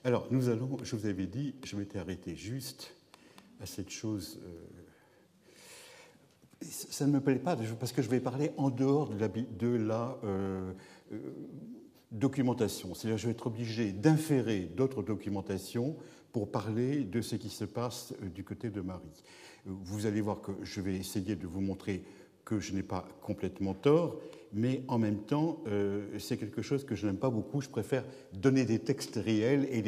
Alors, nous allons, je vous avais dit, je m'étais arrêté juste à cette chose. Ça ne me plaît pas, parce que je vais parler en dehors de la documentation. C'est-à-dire, je vais être obligé d'inférer d'autres documentations pour parler de ce qui se passe du côté de Marie. Vous allez voir que je vais essayer de vous montrer que je n'ai pas complètement tort, mais en même temps, c'est quelque chose que je n'aime pas beaucoup. Je préfère donner des textes réels et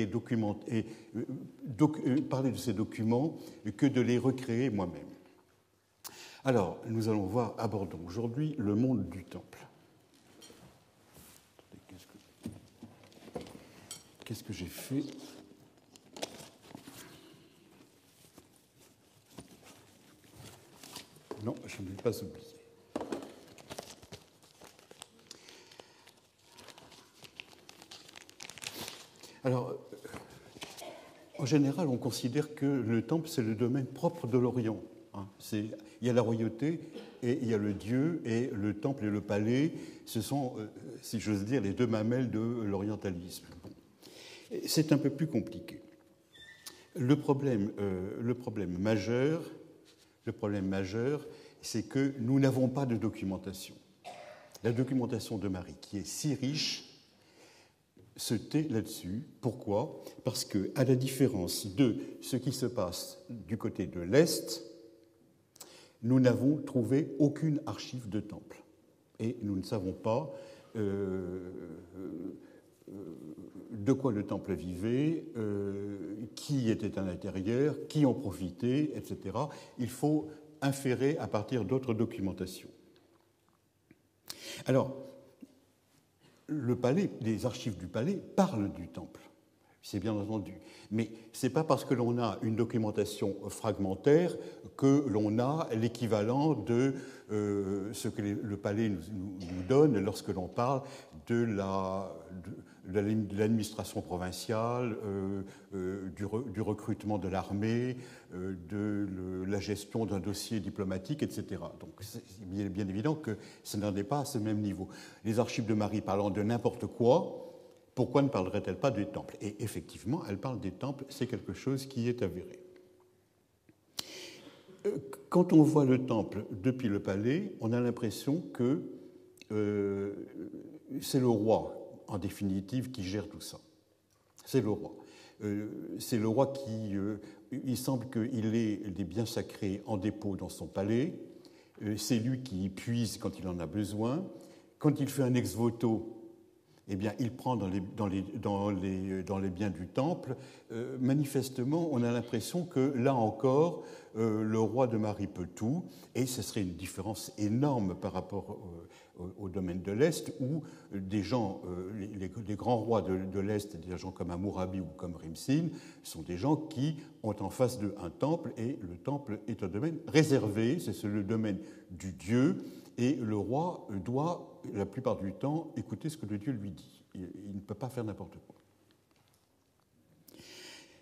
parler de ces documents que de les recréer moi-même. Alors, nous allons voir, abordons aujourd'hui le monde du temple. Qu'est-ce que j'ai fait ? Non, je ne l'ai pas oublié. Alors, en général, on considère que le temple, c'est le domaine propre de l'Orient. Il y a la royauté et il y a le Dieu, et le temple et le palais, ce sont, si j'ose dire, les deux mamelles de l'orientalisme. Bon. C'est un peu plus compliqué. Le problème majeur, c'est que nous n'avons pas de documentation. La documentation de Marie, qui est si riche, se tait là-dessus. Pourquoi ? Parce que, à la différence de ce qui se passe du côté de l'Est, nous n'avons trouvé aucune archive de temple. Et nous ne savons pas de quoi le temple vivait, qui était à l'intérieur, qui en profitait, etc. Il faut inférer à partir d'autres documentations. Alors, le palais, les archives du palais parlent du temple, c'est bien entendu. Mais ce n'est pas parce que l'on a une documentation fragmentaire que l'on a l'équivalent de ce que le palais nous donne lorsque l'on parle de l'administration provinciale, du recrutement de l'armée, de la gestion d'un dossier diplomatique, etc. Donc c'est bien évident que ce n'en est pas à ce même niveau. Les archives de Marie parlant de n'importe quoi, pourquoi ne parlerait-elle pas des temples ? Et effectivement, elle parle des temples, c'est quelque chose qui est avéré. Quand on voit le temple depuis le palais, on a l'impression que c'est le roi, en définitive, qui gère tout ça. C'est le roi. C'est le roi qui... il semble qu'il ait des biens sacrés en dépôt dans son palais. C'est lui qui y puise quand il en a besoin. Quand il fait un ex-voto, eh bien, il prend dans les biens du temple. Manifestement, on a l'impression que, là encore, le roi de Marie peut tout, et ce serait une différence énorme par rapport au domaine de l'Est, où des gens, les grands rois de l'Est, des gens comme Hammurabi ou comme Rimsin, sont des gens qui ont en face d'eux un temple, et le temple est un domaine réservé, c'est le domaine du Dieu, et le roi doit, la plupart du temps, écouter ce que le Dieu lui dit. Il ne peut pas faire n'importe quoi.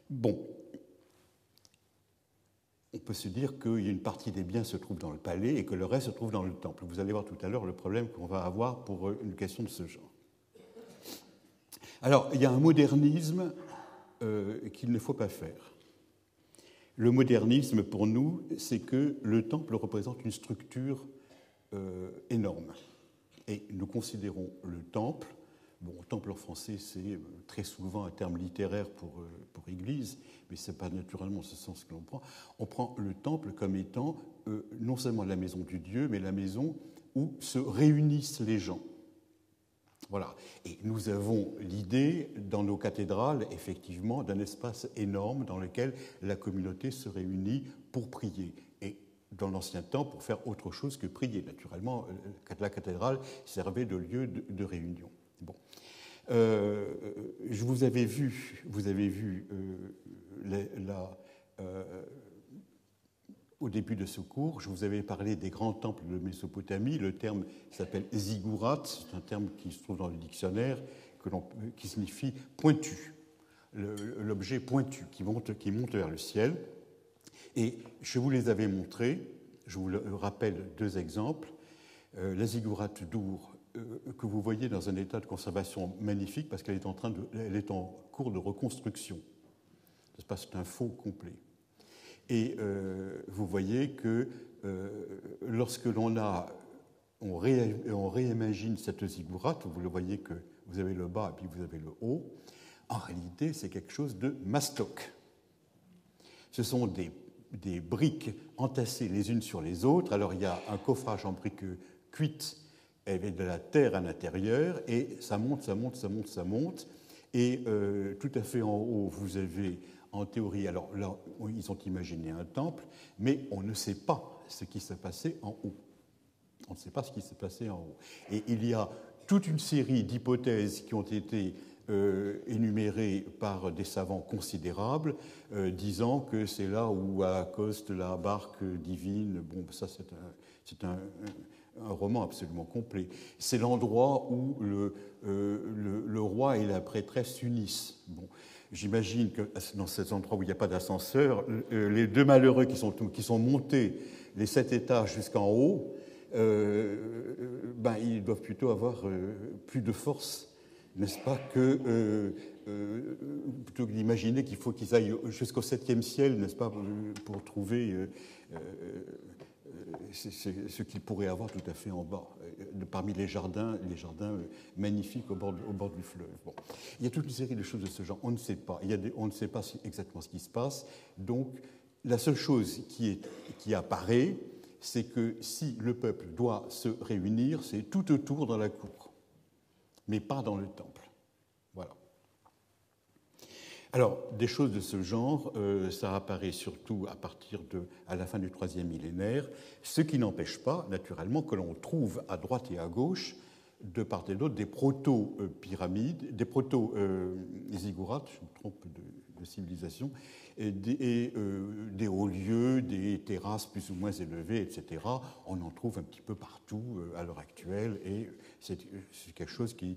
Bon. On peut se dire qu'il y a une partie des biens se trouve dans le palais et que le reste se trouve dans le temple. Vous allez voir tout à l'heure le problème qu'on va avoir pour une question de ce genre. Alors, il y a un modernisme qu'il ne faut pas faire. Le modernisme, pour nous, c'est que le temple représente une structure énorme. Et nous considérons le temple, bon, temple en français, c'est très souvent un terme littéraire pour église, mais ce n'est pas naturellement ce sens que l'on prend. On prend le temple comme étant non seulement la maison du Dieu, mais la maison où se réunissent les gens. Voilà. Et nous avons l'idée, dans nos cathédrales, effectivement, d'un espace énorme dans lequel la communauté se réunit pour prier. Et dans l'ancien temps, pour faire autre chose que prier. Naturellement, la cathédrale servait de lieu de réunion. Bon. Vous avez vu au début de ce cours, je vous avais parlé des grands temples de Mésopotamie. Le terme s'appelle ziggurat, c'est un terme qui se trouve dans le dictionnaire, qui signifie pointu, l'objet pointu qui monte vers le ciel. Et je vous les avais montrés, je vous rappelle deux exemples. La ziggurat d'Our que vous voyez dans un état de conservation magnifique parce qu'elle est en cours de reconstruction. C'est un faux complet. Et vous voyez que lorsque on réimagine cette ziggourate, vous le voyez que vous avez le bas et puis vous avez le haut, en réalité c'est quelque chose de mastoc. Ce sont des briques entassées les unes sur les autres. Alors il y a un coffrage en briques cuites avec de la terre à l'intérieur et ça monte, ça monte, ça monte, ça monte. Et tout à fait en haut, vous avez en théorie, alors là, ils ont imaginé un temple, mais on ne sait pas ce qui s'est passé en haut. On ne sait pas ce qui s'est passé en haut. Et il y a toute une série d'hypothèses qui ont été énumérées par des savants considérables, disant que c'est là où accoste la barque divine. Bon, ça, c'est un roman absolument complet. C'est l'endroit où le roi et la prêtresse s'unissent. Bon. J'imagine que dans cet endroit où il n'y a pas d'ascenseur, les deux malheureux qui sont montés les 7 étages jusqu'en haut, ils doivent plutôt avoir plus de force, n'est-ce pas, plutôt que d'imaginer qu'il faut qu'ils aillent jusqu'au 7e ciel, n'est-ce pas, pour trouver ce qu'ils pourraient avoir tout à fait en bas, parmi les jardins magnifiques au bord du fleuve. Bon. Il y a toute une série de choses de ce genre. On ne sait pas. On ne sait pas exactement ce qui se passe. Donc, la seule chose qui apparaît, c'est que si le peuple doit se réunir, c'est tout autour dans la cour, mais pas dans le temple. Voilà. Alors, des choses de ce genre, ça apparaît surtout à la fin du IIIe millénaire, ce qui n'empêche pas, naturellement, que l'on trouve à droite et à gauche, de part et d'autre, des proto-pyramides, des proto-ziggourats, je me trompe de civilisation, et des hauts lieux, des terrasses plus ou moins élevées, etc. On en trouve un petit peu partout à l'heure actuelle, et c'est quelque chose qui...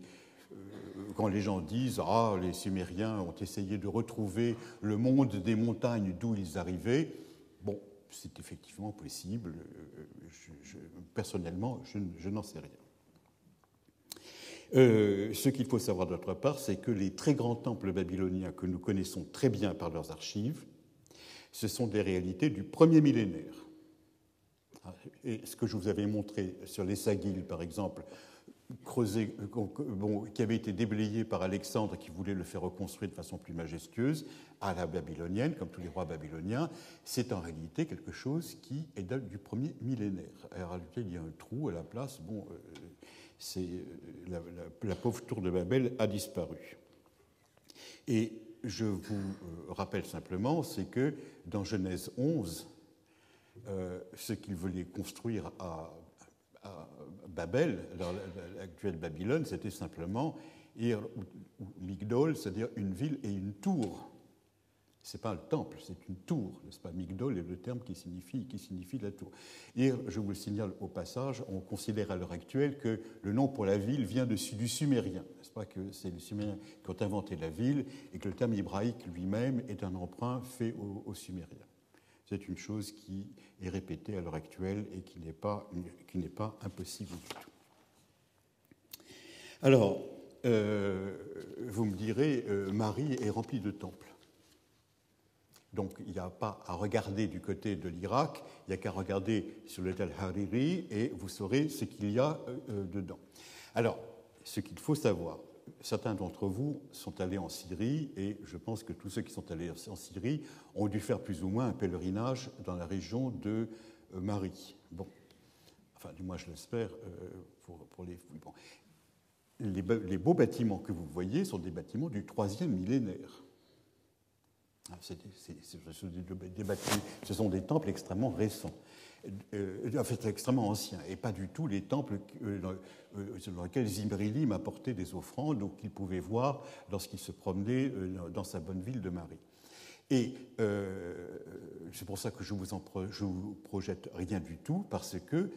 Quand les gens disent « Ah, les Sumériens ont essayé de retrouver le monde des montagnes d'où ils arrivaient », bon, c'est effectivement possible. Personnellement, je n'en sais rien. Ce qu'il faut savoir d'autre part, c'est que les très grands temples babyloniens que nous connaissons très bien par leurs archives, ce sont des réalités du premier millénaire. Et ce que je vous avais montré sur les Sagiles, par exemple, qui avait été déblayé par Alexandre qui voulait le faire reconstruire de façon plus majestueuse à la babylonienne, comme tous les rois babyloniens, c'est en réalité quelque chose qui est du premier millénaire. En réalité, il y a un trou à la place. Bon, la pauvre tour de Babel a disparu. Et je vous rappelle simplement, c'est que dans Genèse 11, ce qu'il voulait construire à Babel, l'actuelle Babylone, c'était simplement Ir ou Migdol, c'est-à-dire une ville et une tour. Ce n'est pas le temple, c'est une tour, n'est-ce pas? Migdol est le terme qui signifie la tour. Ir, je vous le signale au passage, on considère à l'heure actuelle que le nom pour la ville vient du sumérien, n'est-ce pas? Que c'est les Sumériens qui ont inventé la ville et que le terme hébraïque lui-même est un emprunt fait aux Sumériens. C'est une chose qui est répétée à l'heure actuelle et qui n'est pas impossible du tout. Alors, vous me direz, Marie est remplie de temples. Donc, il n'y a pas à regarder du côté de l'Irak, il n'y a qu'à regarder sur le Tel Hariri et vous saurez ce qu'il y a dedans. Alors, ce qu'il faut savoir, certains d'entre vous sont allés en Syrie et je pense que tous ceux qui sont allés en Syrie ont dû faire plus ou moins un pèlerinage dans la région de Marie. Bon, enfin, du moins je l'espère pour les fouilles. Bon. Les beaux bâtiments que vous voyez sont des bâtiments du IIIe millénaire. Ce sont des temples extrêmement récents, en fait extrêmement anciens, et pas du tout les temples dans lesquels Zimrilim apportait des offrandes ou qu'il pouvait voir lorsqu'il se promenait dans sa bonne ville de Marie. Et c'est pour ça que je vous projette rien du tout, parce que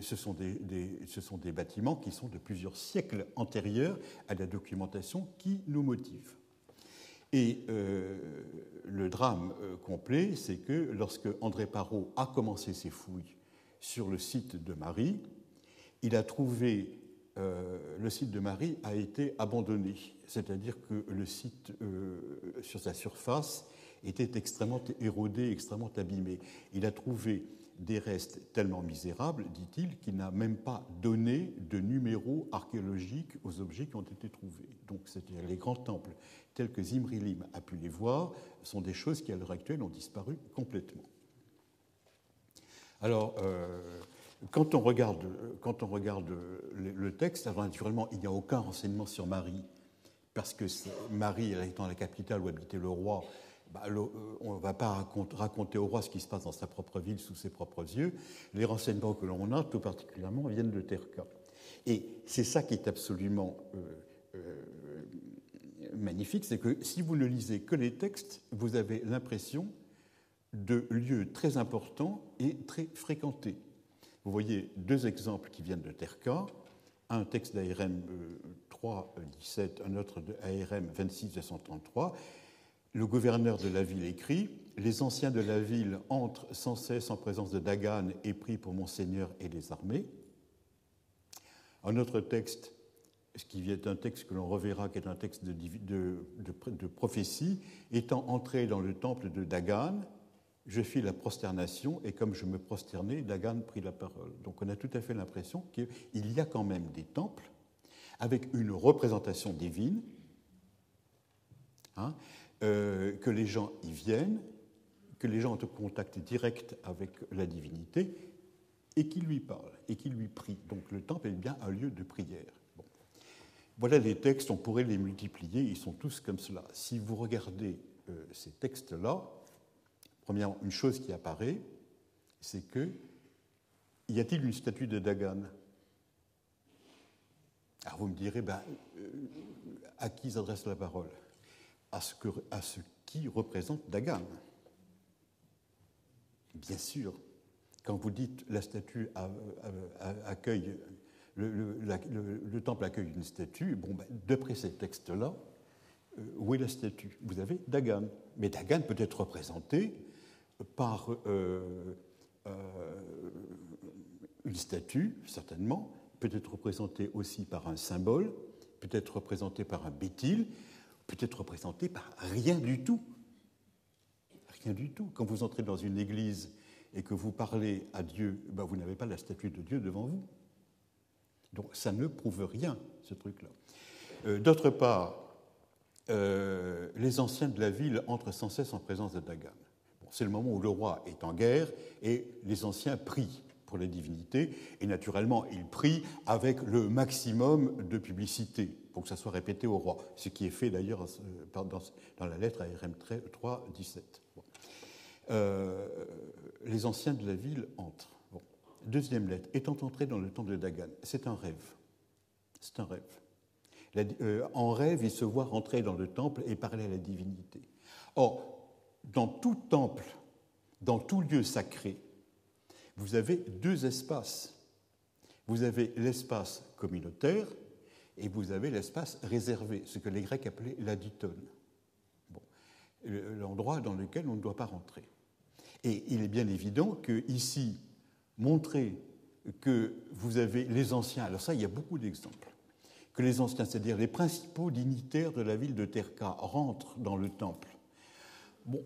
ce sont des bâtiments qui sont de plusieurs siècles antérieurs à la documentation qui nous motive. Et le drame complet, c'est que lorsque André Parrot a commencé ses fouilles sur le site de Marie, il a trouvé le site de Marie a été abandonné, c'est-à-dire que le site sur sa surface était extrêmement érodé, extrêmement abîmé. Il a trouvé des restes tellement misérables, dit-il, qu'il n'a même pas donné de numéro archéologique aux objets qui ont été trouvés. Donc, c'est-à-dire les grands temples tels que Zimrilim a pu les voir sont des choses qui, à l'heure actuelle, ont disparu complètement. Alors, quand on regarde le texte, alors naturellement, il n'y a aucun renseignement sur Marie, parce que Marie, étant la capitale où habitait le roi, on ne va pas raconter au roi ce qui se passe dans sa propre ville sous ses propres yeux. Les renseignements que l'on a, tout particulièrement, viennent de Terka. Et c'est ça qui est absolument magnifique, c'est que si vous ne lisez que les textes, vous avez l'impression de lieux très importants et très fréquentés. Vous voyez deux exemples qui viennent de Terka, un texte d'ARM 3.17, un autre de ARM 26.233. Le gouverneur de la ville écrit « Les anciens de la ville entrent sans cesse en présence de Dagan et prient pour Monseigneur et les armées. » Un autre texte, qui est un texte que l'on reverra, qui est un texte de prophétie, « Étant entré dans le temple de Dagan, je fis la prosternation et comme je me prosternais, Dagan prit la parole. » Donc on a tout à fait l'impression qu'il y a quand même des temples avec une représentation divine, que les gens y viennent, que les gens ont un contact direct avec la divinité et qui lui parlent et qui lui prient. Donc le temple est bien un lieu de prière. Bon. Voilà les textes, on pourrait les multiplier, ils sont tous comme cela. Si vous regardez ces textes-là, premièrement, une chose qui apparaît, c'est que y a-t-il une statue de Dagan? Alors vous me direz, à qui s'adresse la parole? À ce qui représente Dagan. Bien sûr, quand vous dites la statue accueille, le temple accueille une statue, d'après ces textes-là, où est la statue? Vous avez Dagan. Mais Dagan peut être représenté par une statue, certainement, peut être représenté aussi par un symbole, peut être représenté par un bétil, peut être représenté par rien du tout. Rien du tout. Quand vous entrez dans une église et que vous parlez à Dieu, vous n'avez pas la statue de Dieu devant vous. Donc ça ne prouve rien, ce truc-là. D'autre part, les anciens de la ville entrent sans cesse en présence de Dagan. C'est le moment où le roi est en guerre et les anciens prient pour les divinités. Et naturellement, ils prient avec le maximum de publicité pour que ça soit répété au roi, ce qui est fait d'ailleurs dans la lettre à RM 3.17. Les anciens de la ville entrent. Bon. Deuxième lettre, étant entrés dans le temple de Dagan, c'est un rêve. C'est un rêve. En rêve, il se voit rentrer dans le temple et parler à la divinité. Or, dans tout temple, dans tout lieu sacré, vous avez deux espaces. Vous avez l'espace communautaire et vous avez l'espace réservé, ce que les Grecs appelaient l'aditon. Bon. L'endroit dans lequel on ne doit pas rentrer. Et il est bien évident qu'ici, montrer que vous avez les anciens, alors ça, il y a beaucoup d'exemples, que les anciens, c'est-à-dire les principaux dignitaires de la ville de Terka, rentrent dans le temple. Bon,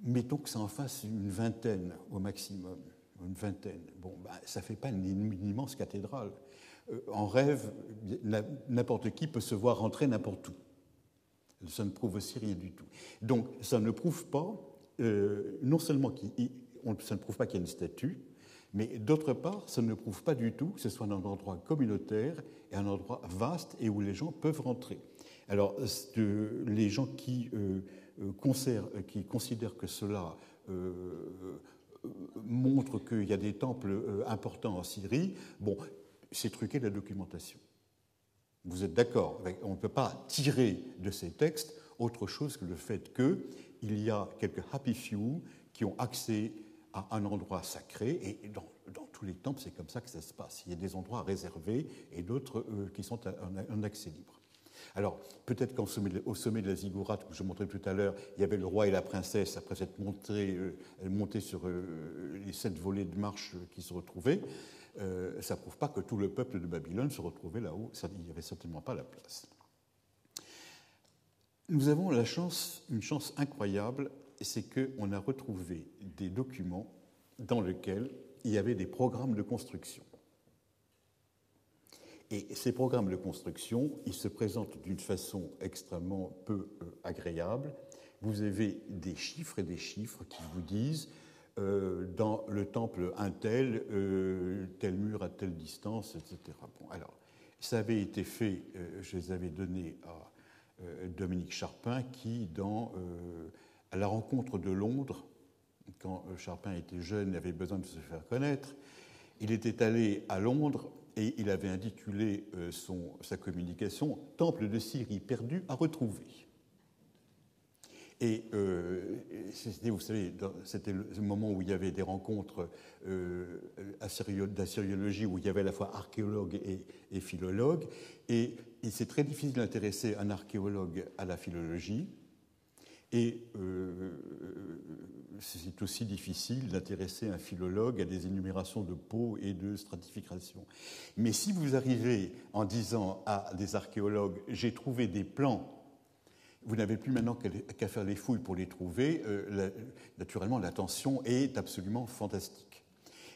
mettons que ça en fasse une vingtaine au maximum, une vingtaine. Bon, ça ne fait pas une immense cathédrale. En rêve, n'importe qui peut se voir rentrer n'importe où. Ça ne prouve aussi rien du tout. Donc, ça ne prouve pas, non seulement ça ne prouve pas qu'il y a une statue, mais d'autre part, ça ne prouve pas du tout que ce soit un endroit communautaire et un endroit vaste et où les gens peuvent rentrer. Alors, les gens qui considèrent que cela montre qu'il y a des temples importants en Syrie, bon, c'est truqué la documentation. Vous êtes d'accord? On ne peut pas tirer de ces textes autre chose que le fait qu'il y a quelques happy few qui ont accès à un endroit sacré, et dans tous les temples, c'est comme ça que ça se passe. Il y a des endroits réservés et d'autres qui sont en accès libre. Alors, peut-être qu'au sommet de la ziggourate, que je montrais tout à l'heure, il y avait le roi et la princesse, après s'être montés sur les 7 volets de marche qui se retrouvaient. ça ne prouve pas que tout le peuple de Babylone se retrouvait là-haut. Il n'y avait certainement pas la place. Nous avons une chance incroyable, c'est qu'on a retrouvé des documents dans lesquels il y avait des programmes de construction. Et ces programmes de construction, ils se présentent d'une façon extrêmement peu agréable. Vous avez des chiffres et des chiffres qui vous disent dans le temple un tel mur à telle distance, etc. Bon, alors, ça avait été fait, je les avais donnés à Dominique Charpin, qui, à la rencontre de Londres, quand Charpin était jeune et avait besoin de se faire connaître, il était allé à Londres et il avait intitulé sa communication « Temple de Syrie perdu à retrouver ». Et vous savez, c'était le moment où il y avait des rencontres d'assyriologie, où il y avait à la fois archéologues et philologues. Et c'est très difficile d'intéresser un archéologue à la philologie. Et c'est aussi difficile d'intéresser un philologue à des énumérations de peaux et de stratification. Mais si vous arrivez en disant à des archéologues « j'ai trouvé des plans », vous n'avez plus maintenant qu'à faire les fouilles pour les trouver. Naturellement, la tension est absolument fantastique.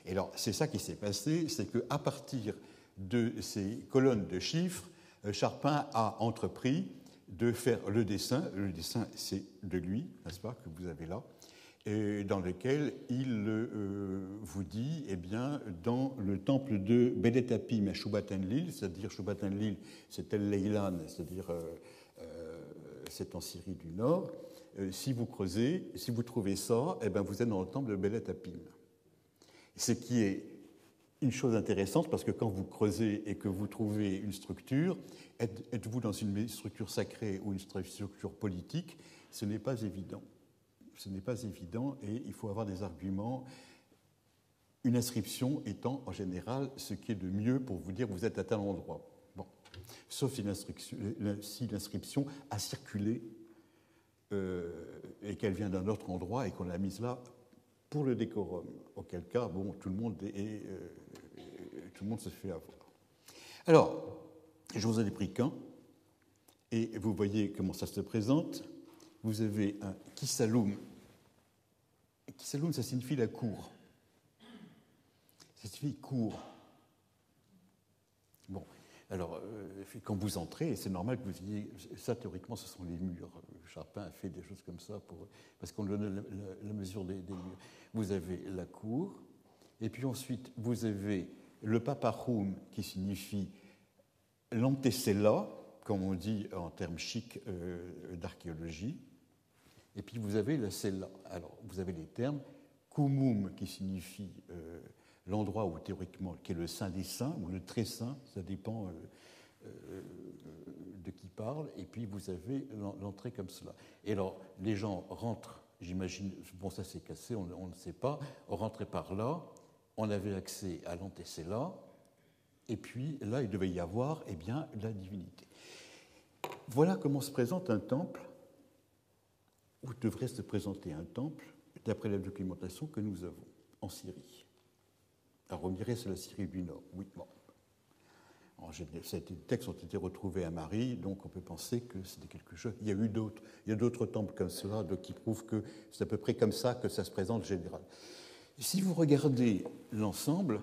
Et alors, c'est ça qui s'est passé, c'est qu'à partir de ces colonnes de chiffres, Charpin a entrepris de faire le dessin. Le dessin, c'est de lui, n'est-ce pas, que vous avez là, et dans lequel il vous dit, eh bien, dans le temple de Belet-Tapim à Shubat-Enlil, c'est-à-dire Shubat-Enlil, c'est El Leilan, c'est-à-dire c'est en Syrie du Nord. Si vous creusez, si vous trouvez ça, eh bien, vous êtes dans le temple de Belet-Tapim. Ce qui est une chose intéressante, parce que quand vous creusez et que vous trouvez une structure, êtes-vous dans une structure sacrée ou une structure politique? Ce n'est pas évident. Ce n'est pas évident et il faut avoir des arguments. Une inscription étant en général ce qui est de mieux pour vous dire que vous êtes à tel endroit. Bon. Sauf si l'inscription a circulé et qu'elle vient d'un autre endroit et qu'on l'a mise là pour le décorum. Auquel cas, bon, tout le monde se fait avoir. Alors, je vous en ai pris qu'un, et vous voyez comment ça se présente. Vous avez un Kisaloum. Kisaloum, ça signifie la cour. Ça signifie cour. Bon, alors, quand vous entrez, c'est normal que vous ayez... Ça, théoriquement, ce sont les murs. Charpin a fait des choses comme ça parce qu'on donne la mesure des murs. Vous avez la cour, et puis ensuite, vous avez le paparoum, qui signifie l'antecella, comme on dit en termes chics d'archéologie. Et puis vous avez la cella. Alors, vous avez les termes kumum, qui signifie l'endroit où, théoriquement, qui est le saint des saints, ou le très saint, ça dépend de qui parle. Et puis vous avez l'entrée comme cela. Et alors, les gens rentrent, j'imagine, bon, ça s'est cassé, on ne sait pas, on rentrait par là, on avait accès à l'antecella, et puis là, il devait y avoir, eh bien, la divinité. Voilà comment se présente un temple, où devrait se présenter un temple, d'après la documentation que nous avons en Syrie. Alors, on dirait que c'est la Syrie du Nord. Oui, bon. Ces textes ont été retrouvés à Marie, donc on peut penser que c'était quelque chose. Il y a d'autres temples comme cela qui prouvent que c'est à peu près comme ça que ça se présente en général. Si vous regardez l'ensemble,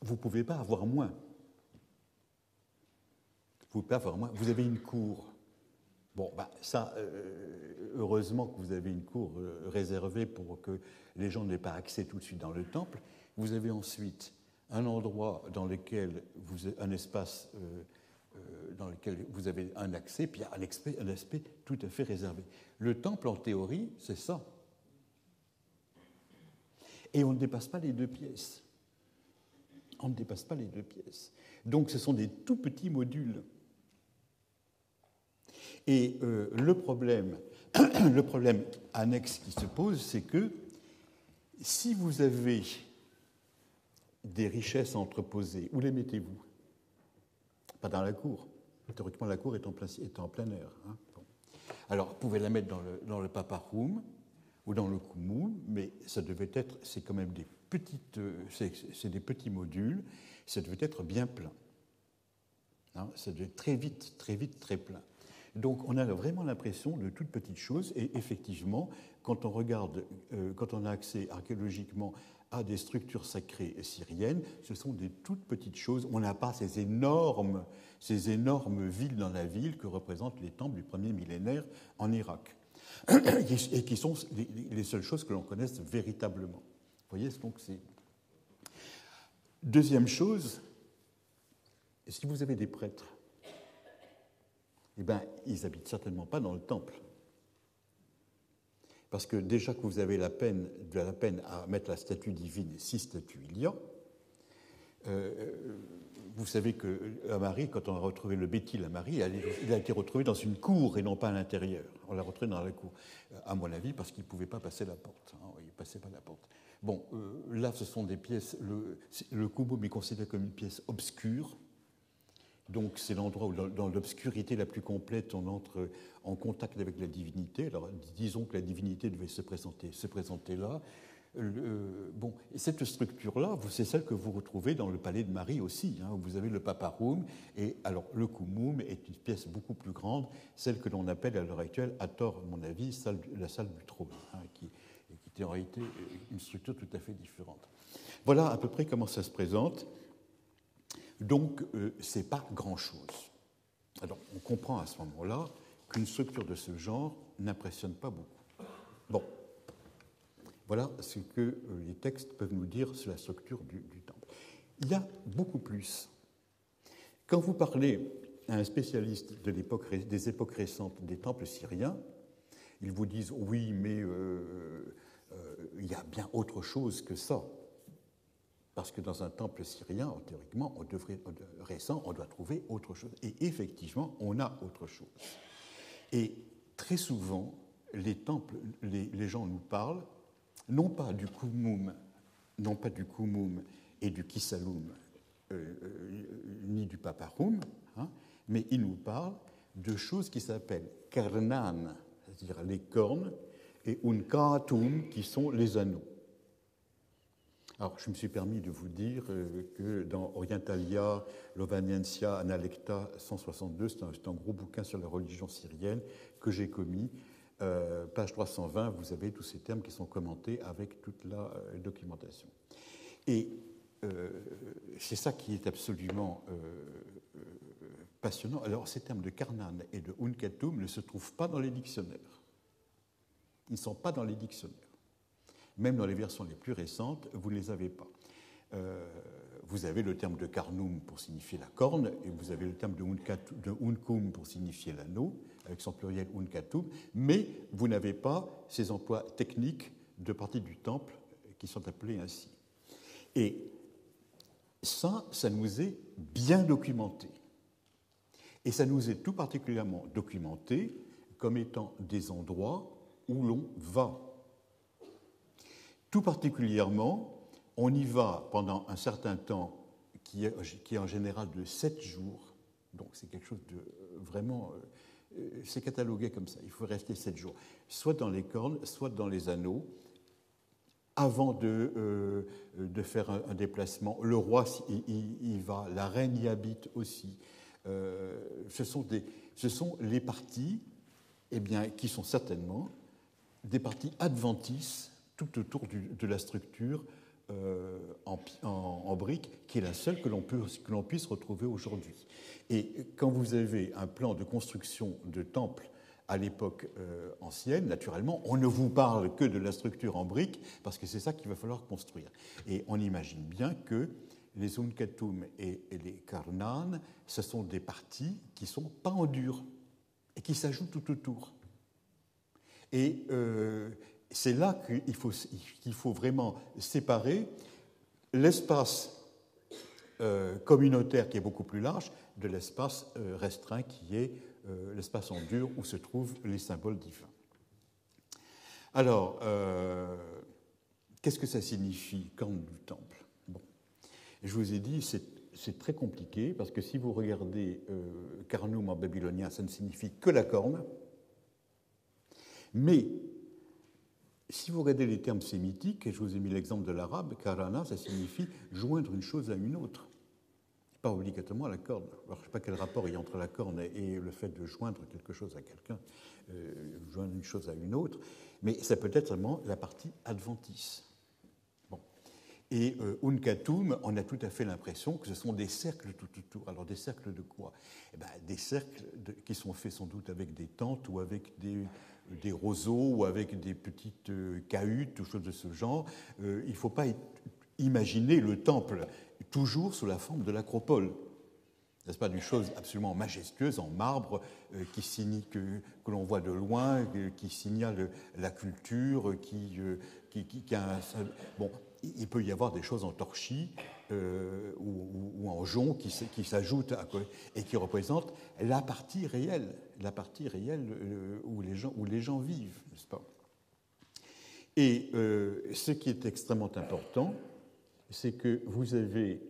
vous ne pouvez pas avoir moins. Vous ne pouvez pas avoir moins. Vous avez une cour. Bon, ça, heureusement que vous avez une cour réservée pour que les gens n'aient pas accès tout de suite dans le temple. Vous avez ensuite un endroit dans lequel un espace dans lequel vous avez un accès, puis un aspect tout à fait réservé. Le temple, en théorie, c'est ça. Et on ne dépasse pas les 2 pièces. On ne dépasse pas les 2 pièces. Donc, ce sont des tout petits modules. Et le problème annexe qui se pose, c'est que si vous avez des richesses à entreposer, où les mettez-vous? Pas dans la cour. Théoriquement, la cour est en plein air. Hein. Bon. Alors, vous pouvez la mettre dans le paparoum, ou dans le Kumum, mais ça devait être, c'est quand même des petites, c'est des petits modules, ça devait être bien plein. Hein, ça devait être très vite, très plein. Donc on a vraiment l'impression de toutes petites choses, et effectivement, quand on regarde, quand on a accès archéologiquement à des structures sacrées syriennes, ce sont des toutes petites choses. On n'a pas ces énormes villes dans la ville que représentent les temples du premier millénaire en Irak, et qui sont les seules choses que l'on connaisse véritablement. Vous voyez, donc c'est... Deuxième chose, si vous avez des prêtres, eh bien, ils n'habitent certainement pas dans le temple. Parce que déjà que vous avez la peine à mettre la statue divine, si statue il y a, vous savez qu'à Marie, quand on a retrouvé le Béthil à Marie, il a été retrouvé dans une cour et non pas à l'intérieur. On l'a retrouvé dans la cour, à mon avis, parce qu'il ne pouvait pas passer la porte. Hein, il ne passait pas la porte. Bon, là, ce sont des pièces... Le Kumum est considéré comme une pièce obscure. Donc c'est l'endroit où, dans l'obscurité la plus complète, on entre en contact avec la divinité. Alors disons que la divinité devait se présenter là. Bon, et cette structure-là, c'est celle que vous retrouvez dans le palais de Marie aussi. Hein, où vous avez le paparum. Et alors le Kumum est une pièce beaucoup plus grande, celle que l'on appelle à l'heure actuelle, à tort à mon avis, la salle du trône, hein, qui est en réalité une structure tout à fait différente. Voilà à peu près comment ça se présente. Donc, ce n'est pas grand-chose. Alors, on comprend à ce moment-là qu'une structure de ce genre n'impressionne pas beaucoup. Bon, voilà ce que les textes peuvent nous dire sur la structure du temple. Il y a beaucoup plus. Quand vous parlez à un spécialiste des époques récentes des temples syriens, ils vous disent « oui, mais il y a bien autre chose que ça ». Parce que dans un temple syrien, théoriquement, récent, on doit trouver autre chose. Et effectivement, on a autre chose. Et très souvent, les temples, les gens nous parlent, non pas du Kumum et du Kisaloum, ni du Paparum, hein, mais ils nous parlent de choses qui s'appellent Karnan, c'est-à-dire les cornes, et Unkatum, qui sont les anneaux. Alors, je me suis permis de vous dire que dans Orientalia, Lovaniensia, Analecta 162, c'est un gros bouquin sur la religion syrienne que j'ai commis. Page 320, vous avez tous ces termes qui sont commentés avec toute la documentation. Et c'est ça qui est absolument passionnant. Alors, ces termes de Karnan et de Unkatum ne se trouvent pas dans les dictionnaires. Ils ne sont pas dans les dictionnaires. Même dans les versions les plus récentes, vous ne les avez pas. Vous avez le terme de karnum pour signifier la corne, et vous avez le terme de unkum pour signifier l'anneau, avec son pluriel unkatum, mais vous n'avez pas ces emplois techniques de partie du temple qui sont appelés ainsi. Et ça nous est bien documenté. Et ça nous est tout particulièrement documenté comme étant des endroits où l'on va. Tout particulièrement, on y va pendant un certain temps qui est en général de 7 jours. Donc c'est quelque chose de vraiment... c'est catalogué comme ça. Il faut rester 7 jours. Soit dans les cornes, soit dans les anneaux, avant de faire un déplacement. Le roi y va, la reine y habite aussi. Ce sont les parties qui sont certainement des parties adventices tout autour de la structure en briques, qui est la seule que l'on puisse retrouver aujourd'hui. Et quand vous avez un plan de construction de temple à l'époque ancienne, naturellement, on ne vous parle que de la structure en briques, parce que c'est ça qu'il va falloir construire. Et on imagine bien que les Unkatum et les Karnan, ce sont des parties qui ne sont pas en dur et qui s'ajoutent tout autour. Et c'est là qu'il faut vraiment séparer l'espace communautaire qui est beaucoup plus large de l'espace restreint qui est l'espace en dur où se trouvent les symboles divins. Alors, qu'est-ce que ça signifie, corne du temple? Bon. Je vous ai dit, c'est très compliqué, parce que si vous regardez Karnum en babylonien, ça ne signifie que la corne, mais si vous regardez les termes sémitiques, et je vous ai mis l'exemple de l'arabe, karana, ça signifie joindre une chose à une autre. Pas obligatoirement la corne. Alors, je ne sais pas quel rapport il y a entre la corne et le fait de joindre quelque chose à quelqu'un, joindre une chose à une autre, mais ça peut être vraiment la partie adventice. Bon. Et Unkatum, on a tout à fait l'impression que ce sont des cercles tout autour. Alors des cercles de quoi? Eh bien, des cercles qui sont faits sans doute avec des tentes ou avec des roseaux ou avec des petites cahutes ou choses de ce genre. Il ne faut pas imaginer le temple toujours sous la forme de l'acropole. N'est-ce pas, d'une chose absolument majestueuse en marbre que l'on voit de loin, qui signale la culture, qui a bon, il peut y avoir des choses en torchis ou en jonc qui s'ajoutent et qui représentent la partie réelle où les gens vivent, n'est-ce pas? Et ce qui est extrêmement important, c'est que vous avez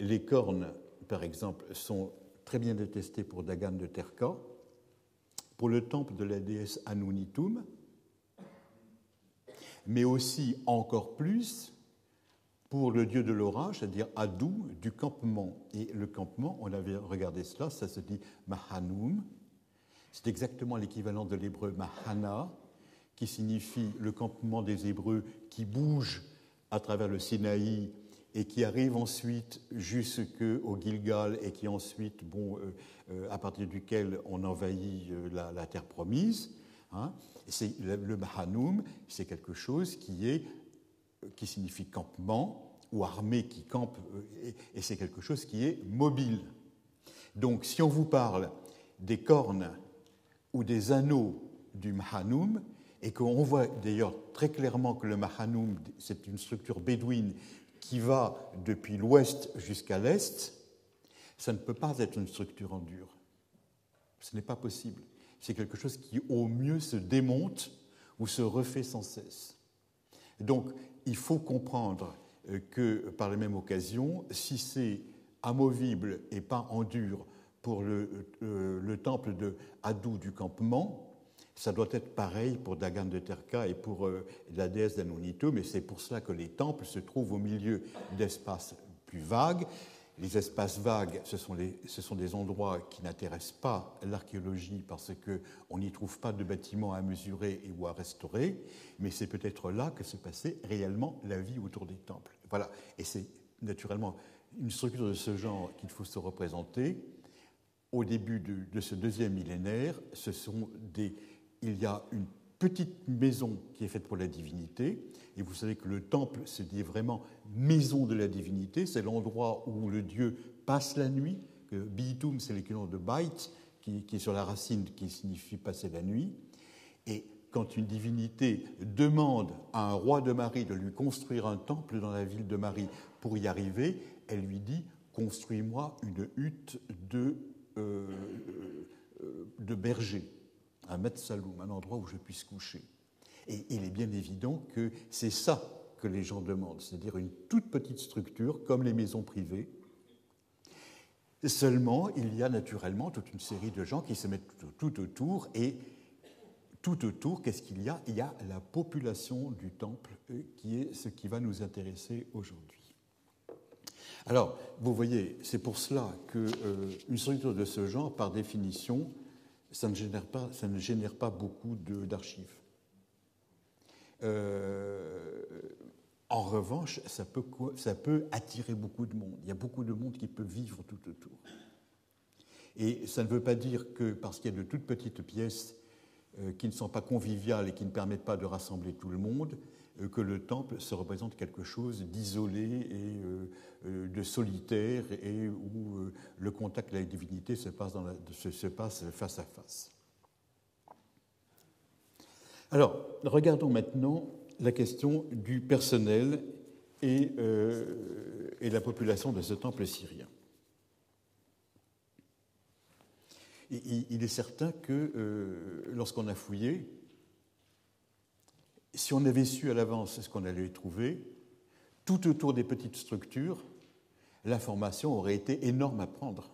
les cornes, par exemple, sont très bien détestées pour Dagan de Terka, pour le temple de la déesse Anunitum, mais aussi encore plus pour le dieu de l'orage, c'est-à-dire Adou, du campement. Et le campement, on avait regardé cela, ça se dit Mahanum. C'est exactement l'équivalent de l'hébreu Mahana, qui signifie le campement des Hébreux qui bouge à travers le Sinaï et qui arrive ensuite jusqu'au Gilgal et qui ensuite, à partir duquel on envahit la terre promise. Hein. Le Mahanoum, c'est quelque chose qui signifie campement ou armée qui campe, et c'est quelque chose qui est mobile. Donc, si on vous parle des cornes ou des anneaux du Mahanoum, et qu'on voit d'ailleurs très clairement que le Mahanoum, c'est une structure bédouine qui va depuis l'ouest jusqu'à l'est, ça ne peut pas être une structure en dur. Ce n'est pas possible. C'est quelque chose qui, au mieux, se démonte ou se refait sans cesse. Donc, il faut comprendre que, par la même occasion, si c'est amovible et pas en dur pour le temple de Adou du campement, ça doit être pareil pour Dagan de Terka et pour la déesse d'Anunitum, et c'est pour cela que les temples se trouvent au milieu d'espaces plus vagues. Les espaces vagues, ce sont des endroits qui n'intéressent pas l'archéologie parce qu'on n'y trouve pas de bâtiments à mesurer ou à restaurer, mais c'est peut-être là que se passait réellement la vie autour des temples. Voilà, et c'est naturellement une structure de ce genre qu'il faut se représenter. Au début de ce deuxième millénaire, il y a une petite maison qui est faite pour la divinité, et vous savez que le temple se dit vraiment maison de la divinité, c'est l'endroit où le dieu passe la nuit, que Bitum c'est l'équivalent de Bait, qui est sur la racine qui signifie passer la nuit, et quand une divinité demande à un roi de Marie de lui construire un temple dans la ville de Marie pour y arriver, elle lui dit « construis-moi une hutte de berger ». Un Metsaloum, un endroit où je puisse coucher. Et il est bien évident que c'est ça que les gens demandent, c'est-à-dire une toute petite structure, comme les maisons privées. Seulement, il y a naturellement toute une série de gens qui se mettent tout autour, et tout autour, qu'est-ce qu'il y a? Il y a la population du temple, qui est ce qui va nous intéresser aujourd'hui. Alors, vous voyez, c'est pour cela qu'une structure de ce genre, par définition, ça ne génère pas beaucoup d'archives. En revanche, ça peut attirer beaucoup de monde. Il y a beaucoup de monde qui peut vivre tout autour. Et ça ne veut pas dire que parce qu'il y a de toutes petites pièces qui ne sont pas conviviales et qui ne permettent pas de rassembler tout le monde, que le temple se représente quelque chose d'isolé et de solitaire, et où le contact avec la divinité se passe face à face. Alors, regardons maintenant la question du personnel et la population de ce temple syrien. Il est certain que lorsqu'on a fouillé, si on avait su à l'avance ce qu'on allait trouver, tout autour des petites structures, l'information aurait été énorme à prendre.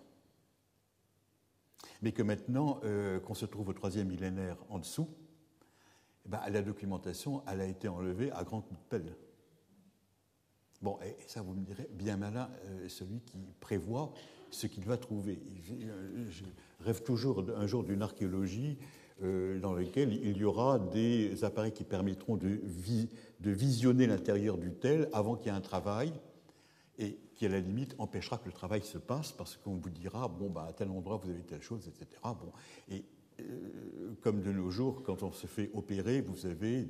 Mais que maintenant qu'on se trouve au 3e millénaire en dessous, la documentation, elle a été enlevée à grands coups de pelle. Bon, et ça, vous me direz, bien malin, celui qui prévoit ce qu'il va trouver. Je rêve toujours un jour d'une archéologie dans laquelle il y aura des appareils qui permettront de visionner l'intérieur du tel avant qu'il y ait un travail, et qui, à la limite, empêchera que le travail se passe, parce qu'on vous dira, bon, à tel endroit, vous avez telle chose, etc. Bon, et comme de nos jours, quand on se fait opérer, vous avez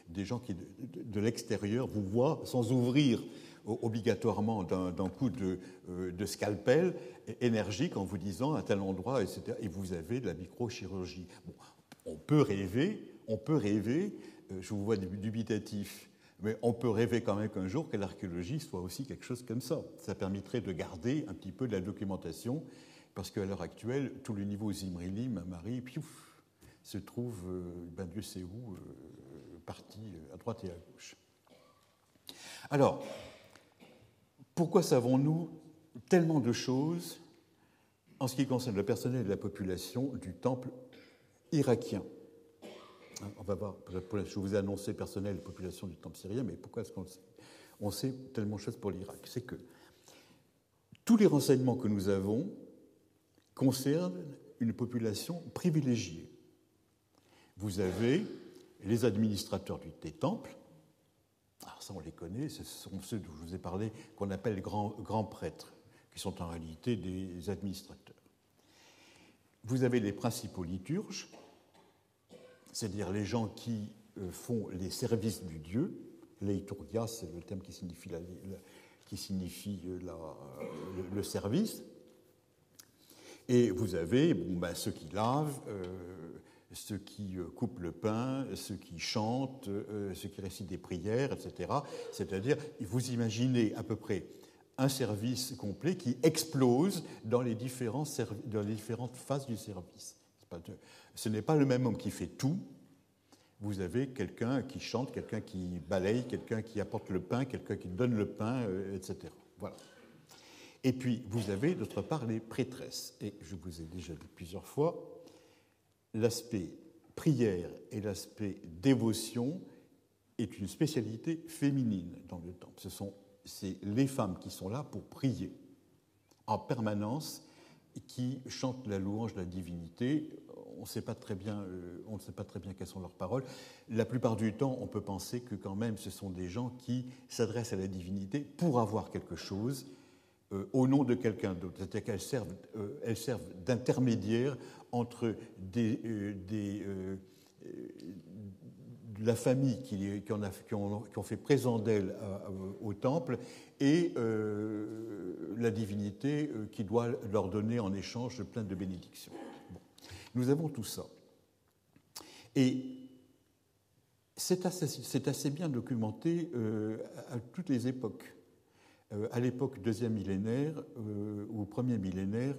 des gens qui, de l'extérieur, vous voient sans ouvrir obligatoirement d'un coup de scalpel énergique en vous disant à tel endroit, etc. Et vous avez de la microchirurgie. Bon, on peut rêver, je vous vois dubitatif, mais on peut rêver quand même qu'un jour que l'archéologie soit aussi quelque chose comme ça. Ça permettrait de garder un petit peu de la documentation, parce qu'à l'heure actuelle, tout le niveau Zimrilim, Marie, piouf, se trouve, Dieu sait où, parti à droite et à gauche. Alors, pourquoi savons-nous tellement de choses en ce qui concerne le personnel et la population du temple irakien? On va voir, je vous ai annoncé personnel et population du temple syrien, mais pourquoi est-ce qu'on sait tellement de choses pour l'Irak? C'est que tous les renseignements que nous avons concernent une population privilégiée. Vous avez les administrateurs des temples, alors ça on les connaît, ce sont ceux dont je vous ai parlé, qu'on appelle grands prêtres, qui sont en réalité des administrateurs. Vous avez les principaux liturges, c'est-à-dire les gens qui font les services du Dieu. Leiturgia, c'est le terme qui signifie le service. Et vous avez ceux qui lavent, ceux qui coupent le pain, ceux qui chantent, ceux qui récitent des prières, etc. C'est-à-dire, vous imaginez à peu près un service complet qui explose dans les différentes phases du service. Ce n'est pas le même homme qui fait tout. Vous avez quelqu'un qui chante, quelqu'un qui balaye, quelqu'un qui apporte le pain, quelqu'un qui donne le pain, etc. Voilà. Et puis, vous avez d'autre part les prêtresses. Et je vous ai déjà dit plusieurs fois, l'aspect prière et l'aspect dévotion est une spécialité féminine dans le temple. C'est les femmes qui sont là pour prier en permanence, qui chantent la louange de la divinité. On ne sait pas très bien quelles sont leurs paroles. La plupart du temps, on peut penser que quand même ce sont des gens qui s'adressent à la divinité pour avoir quelque chose au nom de quelqu'un d'autre. C'est-à-dire qu'elles servent d'intermédiaire entre la famille qui ont fait présent d'elle au temple et la divinité qui doit leur donner en échange plein de bénédictions. Bon. Nous avons tout ça. Et c'est assez bien documenté à toutes les époques. À l'époque deuxième millénaire ou premier millénaire,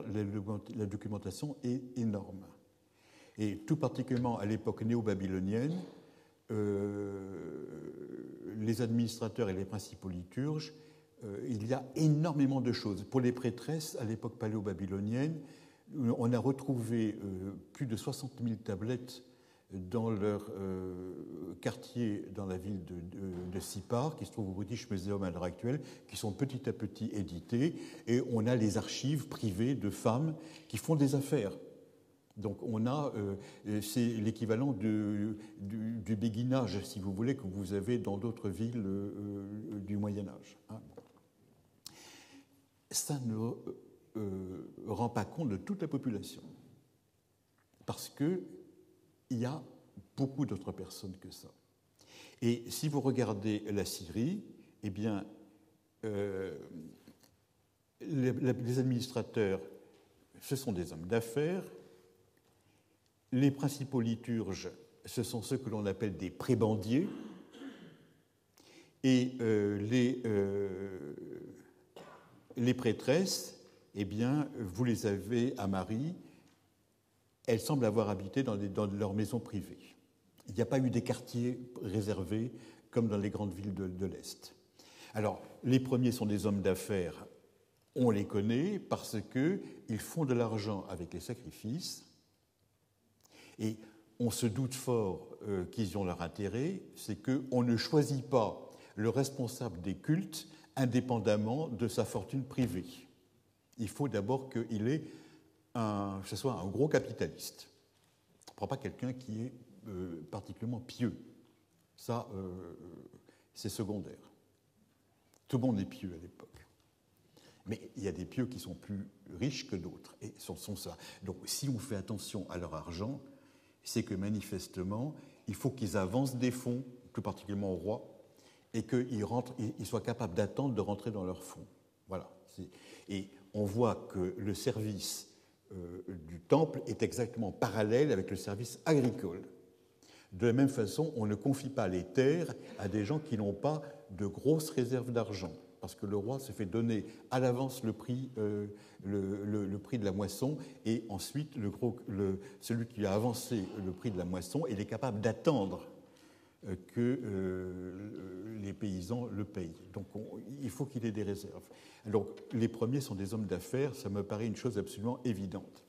la documentation est énorme. Et tout particulièrement à l'époque néo-babylonienne, les administrateurs et les principaux liturges, il y a énormément de choses. Pour les prêtresses, à l'époque paléo-babylonienne, on a retrouvé plus de 60 000 tablettes dans leur quartier, dans la ville de Sipar, qui se trouve au British Museum à l'heure actuelle, qui sont petit à petit éditées, et on a les archives privées de femmes qui font des affaires. Donc on a, c'est l'équivalent du béguinage, si vous voulez, que vous avez dans d'autres villes du Moyen-Âge. Hein. Ça ne rend pas compte de toute la population, parce qu'il y a beaucoup d'autres personnes que ça. Et si vous regardez la Syrie, eh bien, les administrateurs, ce sont des hommes d'affaires. Les principaux liturges, ce sont ceux que l'on appelle des prébendiers. Et les prêtresses, eh bien, vous les avez à Marie, elles semblent avoir habité dans leurs maisons privées. Il n'y a pas eu des quartiers réservés comme dans les grandes villes de l'Est. Alors, les premiers sont des hommes d'affaires, on les connaît parce qu'ils font de l'argent avec les sacrifices. Et on se doute fort qu'ils ont leur intérêt, c'est qu'on ne choisit pas le responsable des cultes indépendamment de sa fortune privée. Il faut d'abord que ce soit un gros capitaliste. On ne prend pas quelqu'un qui est particulièrement pieux. Ça, c'est secondaire. Tout le monde est pieux à l'époque. Mais il y a des pieux qui sont plus riches que d'autres, et sont ça. Donc, si on fait attention à leur argent, c'est que manifestement, il faut qu'ils avancent des fonds, plus particulièrement au roi, et qu'ils soient capables d'attendre de rentrer dans leurs fonds. Voilà. Et on voit que le service du temple est exactement parallèle avec le service agricole. De la même façon, on ne confie pas les terres à des gens qui n'ont pas de grosses réserves d'argent, parce que le roi se fait donner à l'avance le prix de la moisson, et ensuite celui qui a avancé le prix de la moisson, il est capable d'attendre que les paysans le payent. Donc il faut qu'il ait des réserves. Donc les premiers sont des hommes d'affaires, ça me paraît une chose absolument évidente.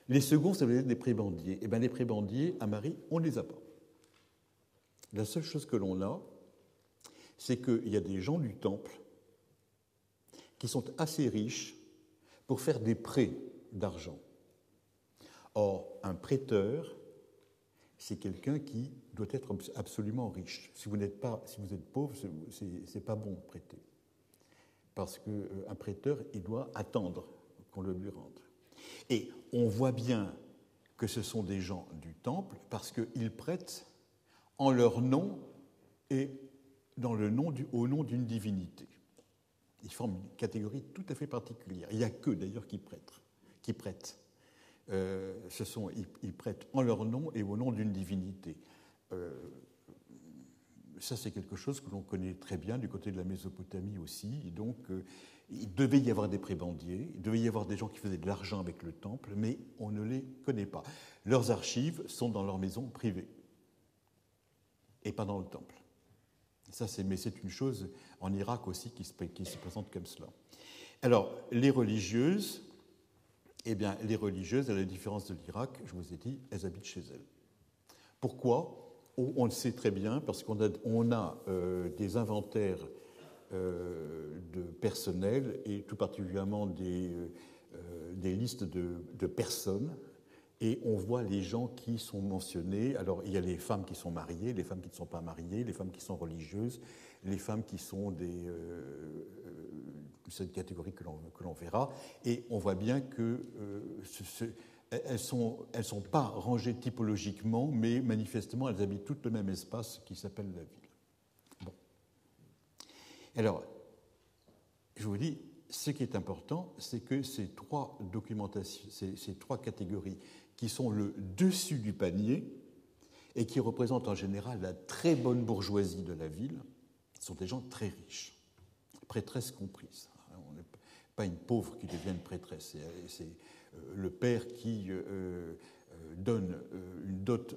Les seconds, ça veut dire des prébendiers. Eh bien, les prébendiers, à Marie, on ne les a pas. La seule chose que l'on a, c'est qu'il y a des gens du temple qui sont assez riches pour faire des prêts d'argent. Or, un prêteur, c'est quelqu'un qui doit être absolument riche. Si vous êtes pauvre, c'est pas bon de prêter. Parce qu'un prêteur, il doit attendre qu'on le lui rende. Et on voit bien que ce sont des gens du temple parce qu'ils prêtent en leur nom et au nom d'une divinité. Ils forment une catégorie tout à fait particulière. Il n'y a qu'eux d'ailleurs qui prêtent. Ils prêtent en leur nom et au nom d'une divinité. Ça, c'est quelque chose que l'on connaît très bien du côté de la Mésopotamie aussi. Et donc, il devait y avoir des prébendiers, il devait y avoir des gens qui faisaient de l'argent avec le temple, mais on ne les connaît pas. Leurs archives sont dans leur maison privée et pas dans le temple. Mais c'est une chose en Irak aussi qui se présente comme cela. Alors, les religieuses, à la différence de l'Irak, je vous ai dit, elles habitent chez elles. Pourquoi ? On le sait très bien, parce qu'on a des inventaires de personnel, et tout particulièrement des listes de personnes, et on voit les gens qui sont mentionnés. Alors, il y a les femmes qui sont mariées, les femmes qui ne sont pas mariées, les femmes qui sont religieuses, les femmes qui sont cette catégorie que l'on verra, et on voit bien que elles ne sont pas rangées typologiquement, mais manifestement, elles habitent toutes le même espace qui s'appelle la ville. Bon. Alors, je vous dis, ce qui est important, c'est que ces trois catégories qui sont le dessus du panier et qui représentent en général la très bonne bourgeoisie de la ville, sont des gens très riches, prêtresses comprises. On n'est pas une pauvre qui devient une prêtresse, c'est le père qui donne une dot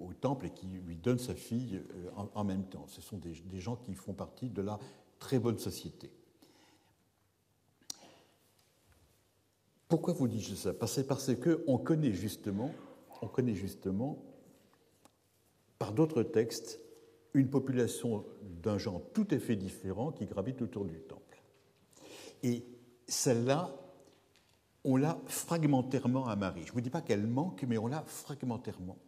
au temple et qui lui donne sa fille en même temps. Ce sont des gens qui font partie de la très bonne société. Pourquoi vous dis-je ça ? Parce qu'on connaît justement, par d'autres textes, une population d'un genre tout à fait différent qui gravite autour du temple. Et celle-là, on l'a fragmentairement à Marie. Je ne vous dis pas qu'elle manque, mais on l'a fragmentairement.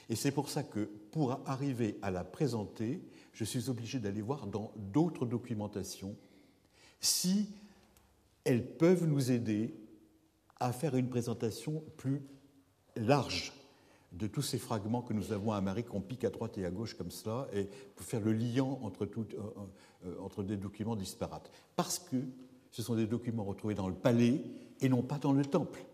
Et c'est pour ça que, pour arriver à la présenter, je suis obligé d'aller voir dans d'autres documentations si elles peuvent nous aider à faire une présentation plus large de tous ces fragments que nous avons à Marie, qu'on pique à droite et à gauche comme cela, et pour faire le liant entre des documents disparates. Parce que ce sont des documents retrouvés dans le palais et non pas dans le temple.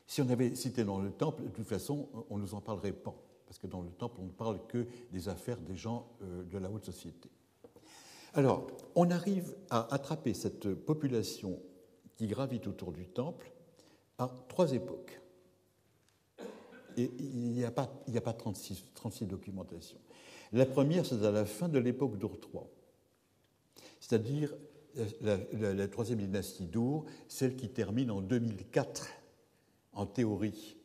Si on avait cité dans le temple, de toute façon, on ne nous en parlerait pas, parce que dans le temple, on ne parle que des affaires des gens de la haute société. Alors, on arrive à attraper cette population qui gravite autour du temple à trois époques. Et il n'y a pas 36 documentations. La première, c'est à la fin de l'époque d'Ur III, c'est-à-dire la troisième dynastie d'Ur, celle qui termine en 2004, en théorie,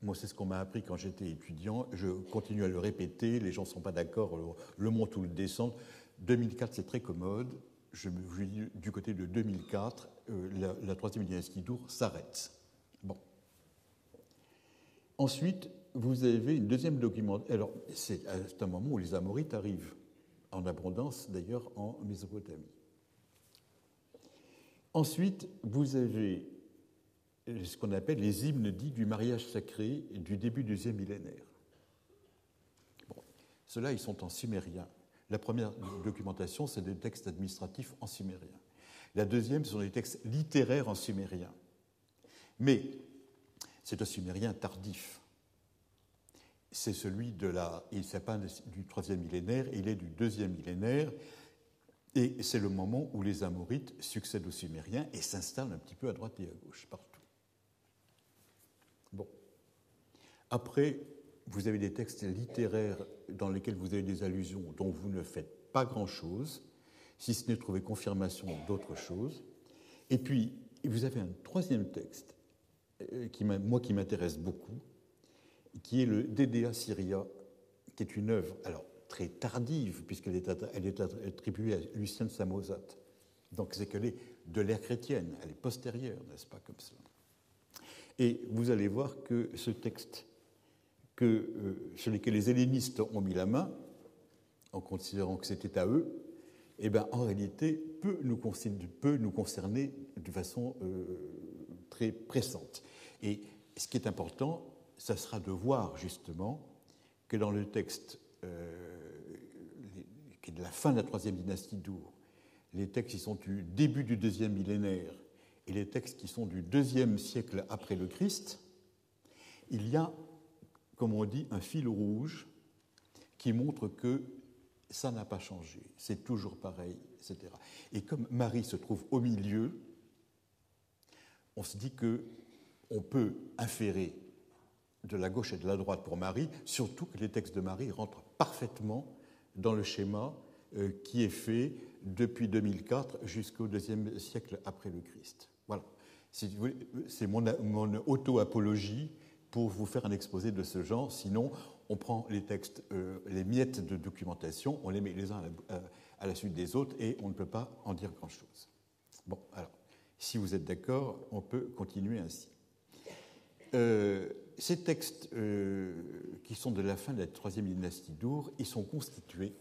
moi, c'est ce qu'on m'a appris quand j'étais étudiant. Je continue à le répéter. Les gens ne sont pas d'accord, le montent ou le descendent. 2004, c'est très commode. Je dis du côté de 2004, la troisième dynastie d'Ur s'arrête. Bon. Ensuite, vous avez une deuxième documentation. Alors, c'est un moment où les Amorites arrivent, en abondance d'ailleurs en Mésopotamie. Ensuite, vous avez ce qu'on appelle les hymnes dits du mariage sacré du début du deuxième millénaire. Bon, ceux-là, ils sont en sumérien. La première documentation, c'est des textes administratifs en sumérien. La deuxième, ce sont des textes littéraires en sumérien. Mais c'est un sumérien tardif. C'est celui de la... Il n'est pas du troisième millénaire, il est du deuxième millénaire. Et c'est le moment où les Amorites succèdent aux Sumériens et s'installent un petit peu à droite et à gauche, partout. Bon. Après, vous avez des textes littéraires dans lesquels vous avez des allusions dont vous ne faites pas grand-chose, si ce n'est trouver confirmation d'autres choses. Et puis, vous avez un troisième texte, qui m'intéresse beaucoup, qui est le Dédéa Syria, qui est une œuvre, alors très tardive, puisqu'elle est attribuée à Lucien de Samosate. Donc c'est qu'elle est de l'ère chrétienne, elle est postérieure, n'est-ce pas, comme cela. Et vous allez voir que ce texte, sur lequel les hellénistes ont mis la main, en considérant que c'était à eux, eh bien, en réalité, peut nous concerner de façon très pressante. Et ce qui est important, ça sera de voir justement que dans le texte qui est de la fin de la troisième dynastie d'Ur, les textes qui sont du début du deuxième millénaire et les textes qui sont du deuxième siècle après le Christ, il y a, comme on dit, un fil rouge qui montre que ça n'a pas changé, c'est toujours pareil, etc. Et comme Marie se trouve au milieu, on se dit qu'on peut inférer de la gauche et de la droite pour Marie, surtout que les textes de Marie rentrent parfaitement dans le schéma qui est fait depuis 2004 jusqu'au deuxième siècle après le Christ. Voilà. C'est mon auto-apologie pour vous faire un exposé de ce genre. Sinon, on prend les textes, les miettes de documentation, on les met les uns à la suite des autres et on ne peut pas en dire grand-chose. Bon, alors, si vous êtes d'accord, on peut continuer ainsi. Ces textes qui sont de la fin de la troisième dynastie d'Ur, ils sont constitués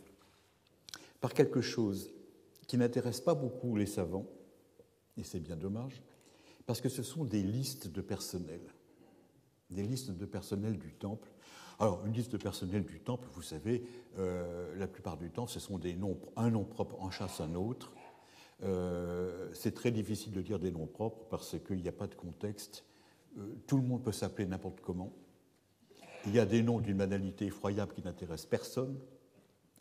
par quelque chose qui n'intéresse pas beaucoup les savants, et c'est bien dommage, parce que ce sont des listes de personnel. Des listes de personnel du temple. Alors, une liste de personnel du temple, vous savez, la plupart du temps, ce sont des noms, un nom propre en chasse un autre. C'est très difficile de dire des noms propres parce qu'il n'y a pas de contexte. Tout le monde peut s'appeler n'importe comment. Il y a des noms d'une banalité effroyable qui n'intéressent personne.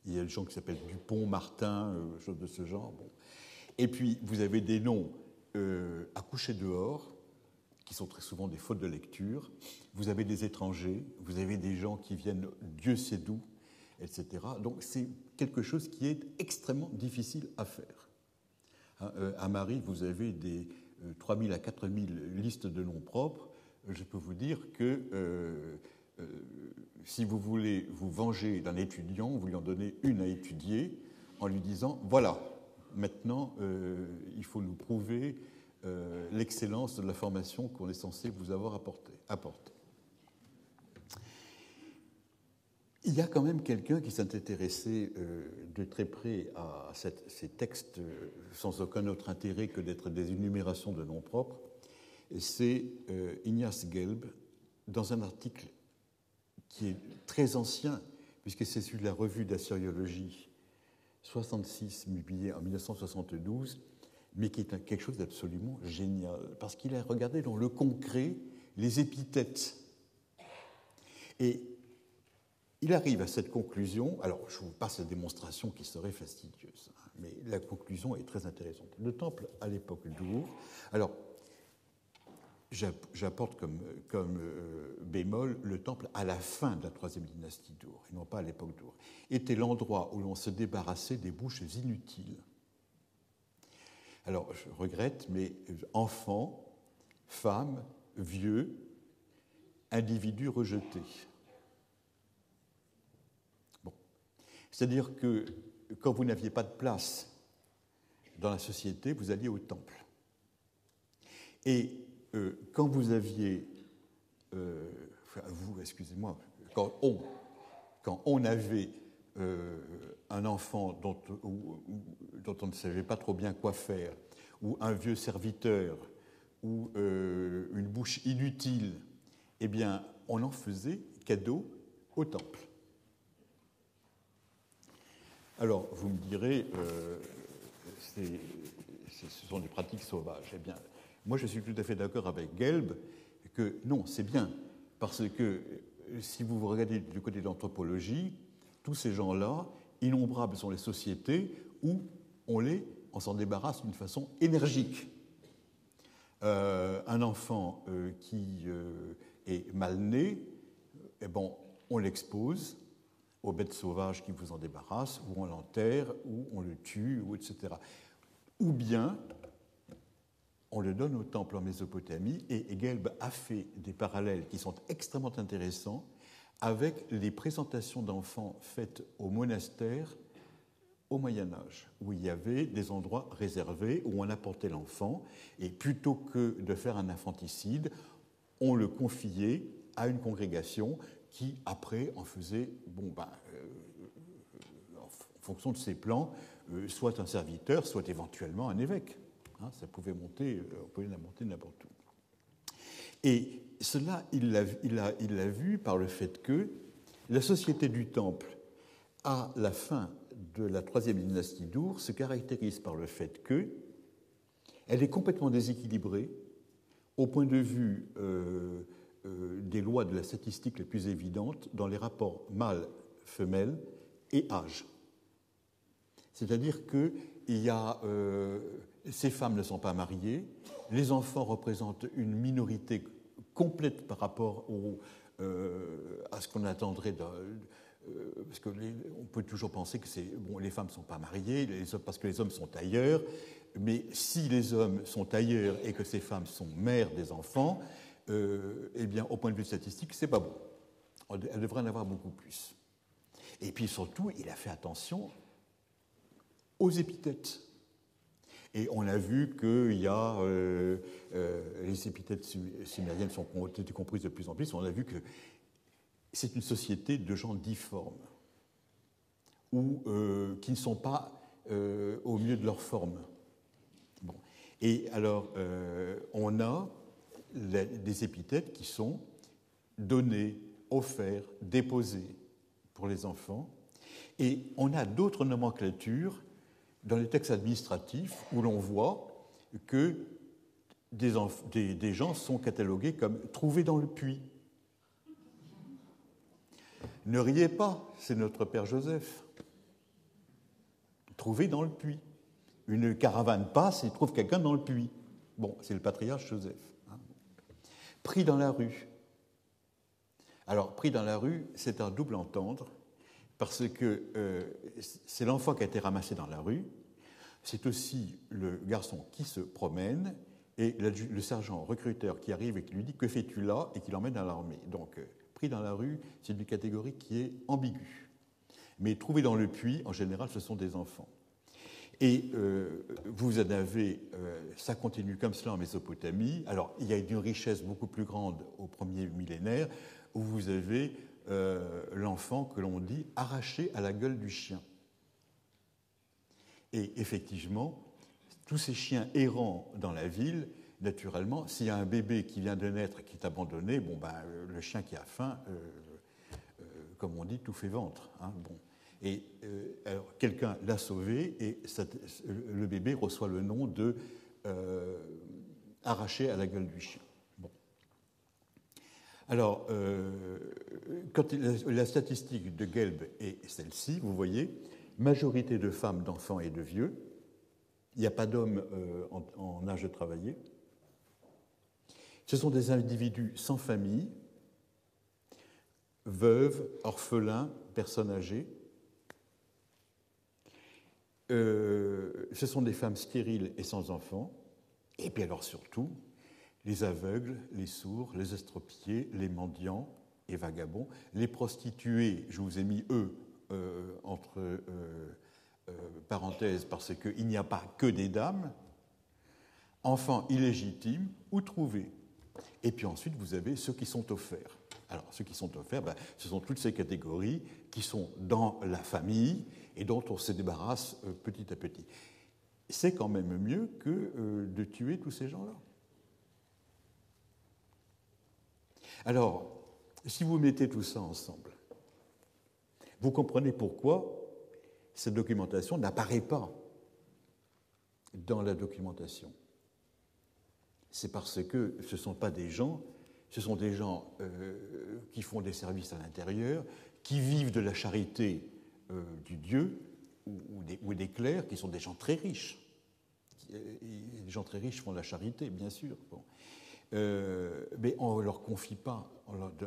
Il y a des gens qui s'appellent Dupont, Martin, choses de ce genre. Bon. Et puis, vous avez des noms à coucher dehors, qui sont très souvent des fautes de lecture. Vous avez des étrangers, vous avez des gens qui viennent Dieu sait d'où, etc. Donc c'est quelque chose qui est extrêmement difficile à faire. À Marie, vous avez des 3000 à 4000 listes de noms propres. Je peux vous dire que si vous voulez vous venger d'un étudiant, vous lui en donnez une à étudier en lui disant « Voilà, maintenant, il faut nous prouver l'excellence de la formation qu'on est censé vous avoir apportée. » Il y a quand même quelqu'un qui s'est intéressé de très près à ces textes sans aucun autre intérêt que d'être des énumérations de noms propres. C'est Ignace Gelb, dans un article qui est très ancien, puisque c'est celui de la revue d'Assyriologie 66, publié en 1972, mais qui est quelque chose d'absolument génial, parce qu'il a regardé dans le concret les épithètes. Et il arrive à cette conclusion, alors je vous passe la démonstration qui serait fastidieuse, mais la conclusion est très intéressante. Le temple à l'époque d'Ur, alors j'apporte comme bémol le temple à la fin de la troisième dynastie d'Ur, et non pas à l'époque d'Ur, était l'endroit où l'on se débarrassait des bouches inutiles. Alors je regrette, mais enfants, femmes, vieux, individus rejetés. Bon. C'est-à-dire que quand vous n'aviez pas de place dans la société, vous alliez au temple. Et quand vous aviez, excusez-moi, quand on avait un enfant dont on ne savait pas trop bien quoi faire, ou un vieux serviteur, ou une bouche inutile, eh bien, on en faisait cadeau au temple. Alors, vous me direz, ce sont des pratiques sauvages. Eh bien, moi, je suis tout à fait d'accord avec Gelb que non, c'est bien, parce que si vous regardez du côté de l'anthropologie, tous ces gens-là, innombrables sont les sociétés où on s'en débarrasse d'une façon énergique. Un enfant qui est mal né, eh bon, on l'expose aux bêtes sauvages qui vous en débarrassent, ou on l'enterre, ou on le tue, ou etc. Ou bien, on le donne au temple en Mésopotamie, et Gelb a fait des parallèles qui sont extrêmement intéressants avec les présentations d'enfants faites au monastère au Moyen-Âge, où il y avait des endroits réservés où on apportait l'enfant, et plutôt que de faire un infanticide, on le confiait à une congrégation qui, après, en faisait, en fonction de ses plans, soit un serviteur, soit éventuellement un évêque. Hein, ça pouvait monter, on pouvait la monter n'importe où. Et cela, il l'a vu par le fait que la société du Temple, à la fin de la troisième dynastie d'Ur, se caractérise par le fait qu'elle est complètement déséquilibrée au point de vue des lois de la statistique les plus évidentes dans les rapports mâle-femelle et âge. C'est-à-dire que ces femmes ne sont pas mariées, les enfants représentent une minorité complète par rapport à ce qu'on attendrait parce qu'on peut toujours penser que les femmes ne sont pas mariées parce que les hommes sont ailleurs, mais si les hommes sont ailleurs et que ces femmes sont mères des enfants, eh bien, au point de vue statistique, c'est pas bon. Elles devraient en avoir beaucoup plus. Et puis surtout, il a fait attention aux épithètes. Et on a vu que les épithètes sumériennes ont été comprises de plus en plus. On a vu que c'est une société de gens difformes, ou qui ne sont pas au mieux de leur forme. Bon. Et alors, on a des épithètes qui sont données, offerts, déposés pour les enfants. Et on a d'autres nomenclatures dans les textes administratifs où l'on voit que des gens sont catalogués comme « trouvés dans le puits ». Ne riez pas, c'est notre père Joseph. Trouvé dans le puits. Une caravane passe et trouve quelqu'un dans le puits. Bon, c'est le patriarche Joseph. Hein. Pris dans la rue. Alors, pris dans la rue, c'est un double entendre, parce que c'est l'enfant qui a été ramassé dans la rue, c'est aussi le garçon qui se promène, et le sergent recruteur qui arrive et qui lui dit « Que fais-tu là ?» et qui l'emmène à l'armée. Donc, pris dans la rue, c'est une catégorie qui est ambiguë. Mais trouvé dans le puits, en général, ce sont des enfants. Et vous en avez, ça continue comme cela en Mésopotamie. Alors, il y a une richesse beaucoup plus grande au premier millénaire, où vous avez l'enfant que l'on dit arraché à la gueule du chien. Et effectivement, tous ces chiens errants dans la ville, naturellement, s'il y a un bébé qui vient de naître et qui est abandonné, le chien qui a faim, comme on dit, tout fait ventre. Hein, bon. Et alors, quelqu'un l'a sauvé et le bébé reçoit le nom de arraché à la gueule du chien. Bon. Alors, quand la statistique de Gelb est celle-ci, vous voyez, majorité de femmes, d'enfants et de vieux. Il n'y a pas d'hommes en âge de travailler. Ce sont des individus sans famille, veuves, orphelins, personnes âgées. Ce sont des femmes stériles et sans enfants. Et puis alors surtout, les aveugles, les sourds, les estropiés, les mendiants et vagabonds, les prostituées, je vous ai mis eux entre parenthèses parce qu'il n'y a pas que des dames, enfants illégitimes ou trouvés. Et puis ensuite, vous avez ceux qui sont offerts. Alors, ceux qui sont offerts, ce sont toutes ces catégories qui sont dans la famille et dont on se débarrasse petit à petit. C'est quand même mieux que de tuer tous ces gens-là. Alors, si vous mettez tout ça ensemble, vous comprenez pourquoi cette documentation n'apparaît pas dans la documentation. C'est parce que ce ne sont pas des gens, ce sont des gens qui font des services à l'intérieur, qui vivent de la charité du Dieu ou des clercs, qui sont des gens très riches. Les gens très riches font de la charité, bien sûr. Bon. Mais on ne leur confie pas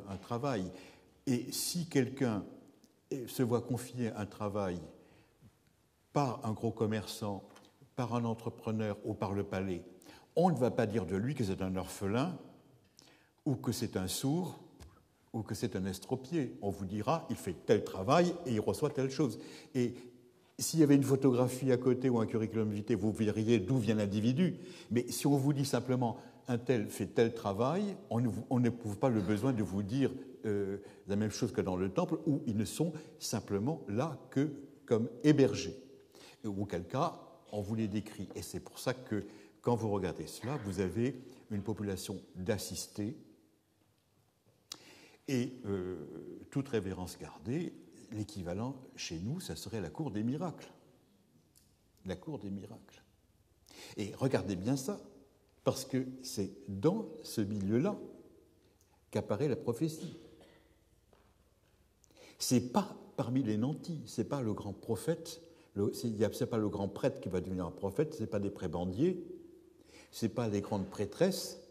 un travail. Et si quelqu'un se voit confier un travail par un gros commerçant, par un entrepreneur ou par le palais, on ne va pas dire de lui que c'est un orphelin ou que c'est un sourd ou que c'est un estropié. On vous dira, il fait tel travail et il reçoit telle chose. Et s'il y avait une photographie à côté ou un curriculum vitae, vous verriez d'où vient l'individu. Mais si on vous dit simplement, un tel fait tel travail, on n'éprouve pas le besoin de vous dire la même chose que dans le temple, où ils ne sont simplement là que comme hébergés. Auquel cas, on vous les décrit. Et c'est pour ça que, quand vous regardez cela, vous avez une population d'assistés. Et toute révérence gardée, l'équivalent chez nous, ça serait la cour des miracles. La cour des miracles. Et regardez bien ça, parce que c'est dans ce milieu-là qu'apparaît la prophétie. C'est pas parmi les nantis, c'est pas le grand prophète, c'est pas le grand prêtre qui va devenir un prophète, c'est pas des prébendiers, c'est pas des grandes prêtresses.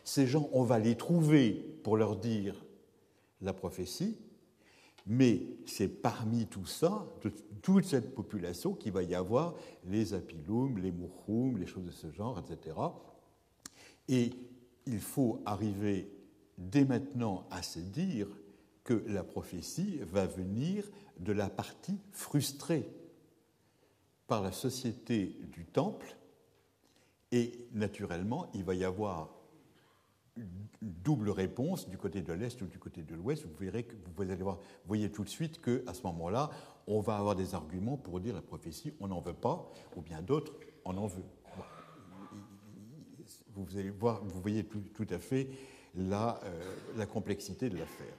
Ces gens, on va les trouver pour leur dire la prophétie, mais c'est parmi tout ça, de toute cette population, qu'il va y avoir les apiloum, les mouchoum, les choses de ce genre, etc. Et il faut arriver dès maintenant à se dire que la prophétie va venir de la partie frustrée par la société du temple, et naturellement, il va y avoir une double réponse du côté de l'Est ou du côté de l'Ouest. Vous verrez que vous voyez tout de suite qu'à ce moment-là, on va avoir des arguments pour dire la prophétie, on n'en veut pas, ou bien d'autres, on en veut. Vous allez voir, vous voyez tout à fait la complexité de l'affaire.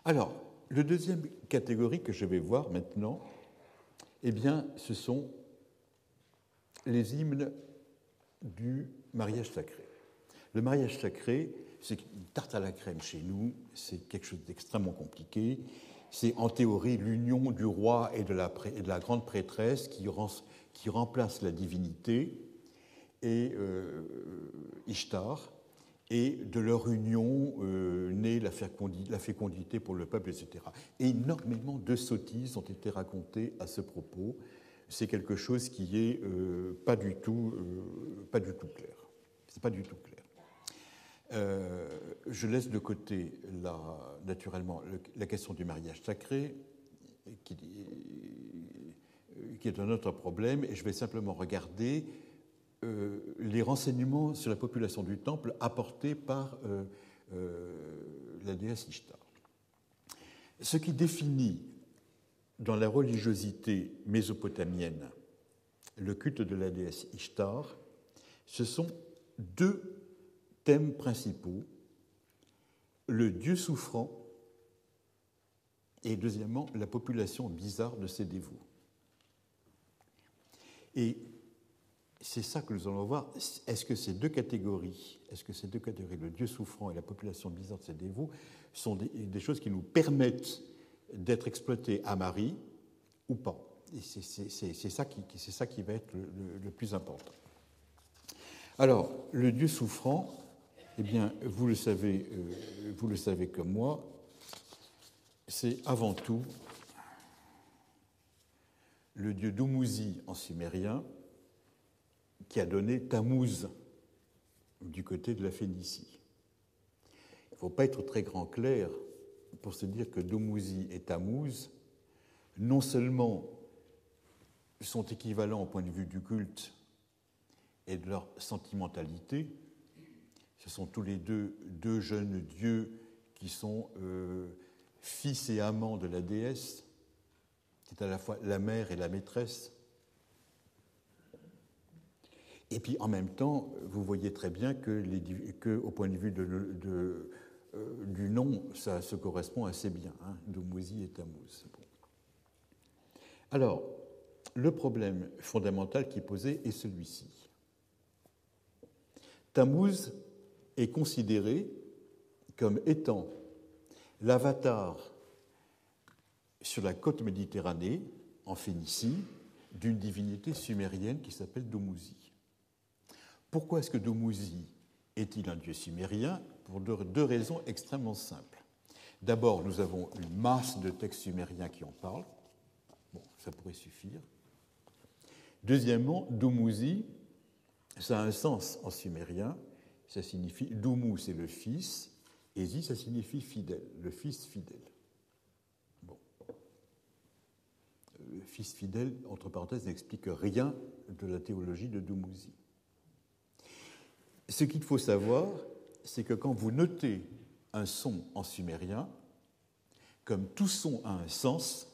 Alors, la deuxième catégorie que je vais voir maintenant, eh bien, ce sont les hymnes du mariage sacré. Le mariage sacré, c'est une tarte à la crème chez nous, c'est quelque chose d'extrêmement compliqué. C'est en théorie l'union du roi et de la grande prêtresse qui remplace la divinité et Ishtar, et de leur union naît la fécondité pour le peuple, etc. Énormément de sottises ont été racontées à ce propos. C'est quelque chose qui est pas du tout clair. C'est pas du tout clair. Je laisse de côté, naturellement, la question du mariage sacré, qui est un autre problème, et je vais simplement regarder les renseignements sur la population du temple apportés par la déesse Ishtar. Ce qui définit dans la religiosité mésopotamienne le culte de la déesse Ishtar, ce sont deux thèmes principaux, le dieu souffrant et deuxièmement la population bizarre de ses dévots. Et c'est ça que nous allons voir. Est-ce que ces deux catégories, le Dieu souffrant et la population bizarre de ses dévots, sont des choses qui nous permettent d'être exploitées à Marie ou pas? Et c'est ça qui va être le plus important. Alors, le Dieu souffrant, eh bien, vous le savez comme moi, c'est avant tout le dieu Dumuzi en sumérien, qui a donné Tammuz du côté de la Phénicie. Il ne faut pas être très grand clair pour se dire que Dumuzi et Tammuz, non seulement sont équivalents au point de vue du culte et de leur sentimentalité, ce sont tous les deux jeunes dieux qui sont fils et amants de la déesse, qui est à la fois la mère et la maîtresse. Et puis en même temps, vous voyez très bien que au point de vue du nom, ça se correspond assez bien, hein, Dumuzi et Tammuz. Bon. Alors, le problème fondamental qui est posé est celui-ci. Tammuz est considéré comme étant l'avatar sur la côte Méditerranée, en Phénicie, d'une divinité sumérienne qui s'appelle Dumuzi. Pourquoi est-ce que Dumuzi est-il un dieu sumérien? Pour deux raisons extrêmement simples. D'abord, nous avons une masse de textes sumériens qui en parlent. Bon, ça pourrait suffire. Deuxièmement, Dumuzi, ça a un sens en sumérien. Ça signifie, Dumu, c'est le fils, et Zi, ça signifie fidèle, le fils fidèle. Bon. Le fils fidèle, entre parenthèses, n'explique rien de la théologie de Dumuzi. Ce qu'il faut savoir, c'est que quand vous notez un son en sumérien, comme tout son a un sens,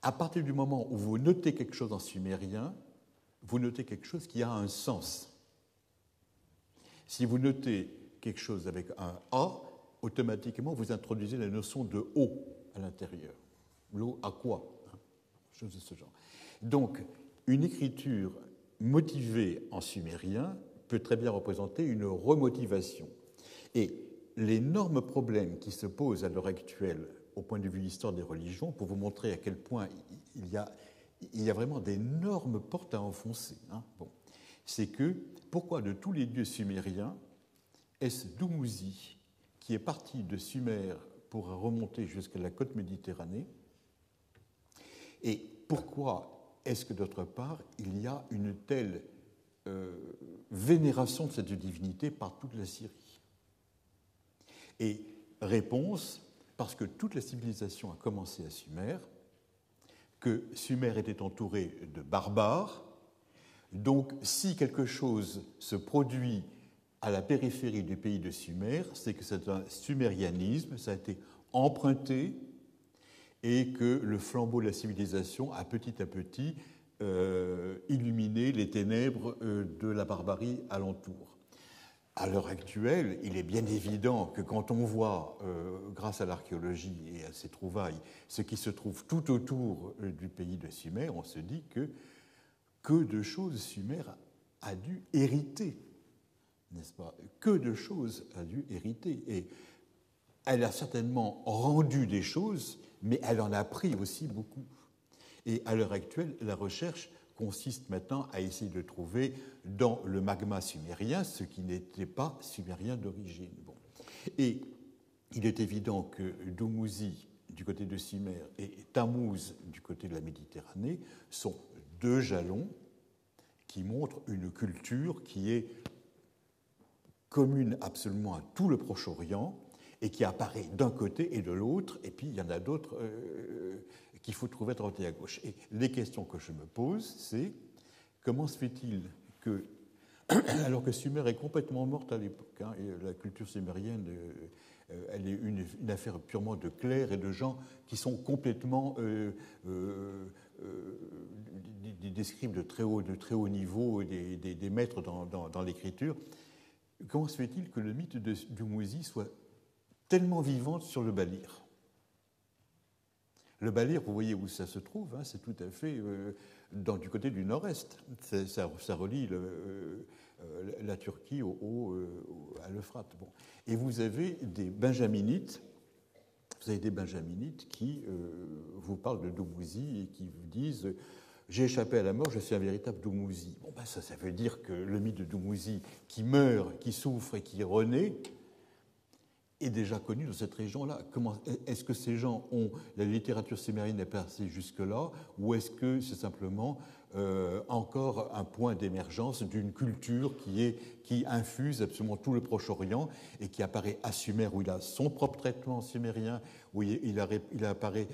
à partir du moment où vous notez quelque chose en sumérien, vous notez quelque chose qui a un sens. Si vous notez quelque chose avec un A, automatiquement vous introduisez la notion de eau à l'intérieur. L'eau à quoi, hein? Chose de ce genre. Donc, une écriture motivée en sumérien peut très bien représenter une remotivation. Et l'énorme problème qui se pose à l'heure actuelle au point de vue de l'histoire des religions, pour vous montrer à quel point il y a vraiment d'énormes portes à enfoncer, hein, bon, c'est que pourquoi de tous les dieux sumériens est-ce Dumuzi qui est parti de Sumer pour remonter jusqu'à la côte Méditerranée, et pourquoi est-ce que d'autre part il y a une telle vénération de cette divinité par toute la Syrie? Et réponse, parce que toute la civilisation a commencé à Sumer, que Sumer était entouré de barbares, donc si quelque chose se produit à la périphérie du pays de Sumer, c'est que c'est un sumérianisme, ça a été emprunté, et que le flambeau de la civilisation a petit à petit illuminer les ténèbres de la barbarie alentour. À l'heure actuelle, il est bien évident que quand on voit, grâce à l'archéologie et à ses trouvailles, ce qui se trouve tout autour du pays de Sumer, on se dit que de choses Sumer a dû hériter, n'est-ce pas? Que de choses a dû hériter. Et elle a certainement rendu des choses, mais elle en a pris aussi beaucoup. Et à l'heure actuelle, la recherche consiste maintenant à essayer de trouver dans le magma sumérien ce qui n'était pas sumérien d'origine. Bon. Et il est évident que Dumuzi, du côté de Sumer, et Tammuz, du côté de la Méditerranée, sont deux jalons qui montrent une culture qui est commune absolument à tout le Proche-Orient et qui apparaît d'un côté et de l'autre, et puis il y en a d'autres qu'il faut trouver à droite et à gauche. Et les questions que je me pose, c'est comment se fait-il que, alors que Sumer est complètement morte à l'époque, hein, et la culture sumérienne, elle est une affaire purement de clercs et de gens qui sont complètement des scribes de très haut niveau, des maîtres dans l'écriture, comment se fait-il que le mythe de Dumuzi soit tellement vivant sur le Balir? Le Balir, vous voyez où ça se trouve, hein, c'est tout à fait du côté du nord-est. Ça relie la Turquie à l'Euphrate. Bon. Et vous avez des benjaminites, qui vous parlent de Dumuzi et qui vous disent « J'ai échappé à la mort, je suis un véritable Dumuzi ». Bon, ben ça veut dire que le mythe de Dumuzi qui meurt, qui souffre et qui renaît est déjà connu dans cette région-là. Est-ce que ces gens ont... La littérature sumérienne est passée jusque-là, ou est-ce que c'est simplement encore un point d'émergence d'une culture qui infuse absolument tout le Proche-Orient et qui apparaît à Sumer, où il a son propre traitement sumérien, où il apparaît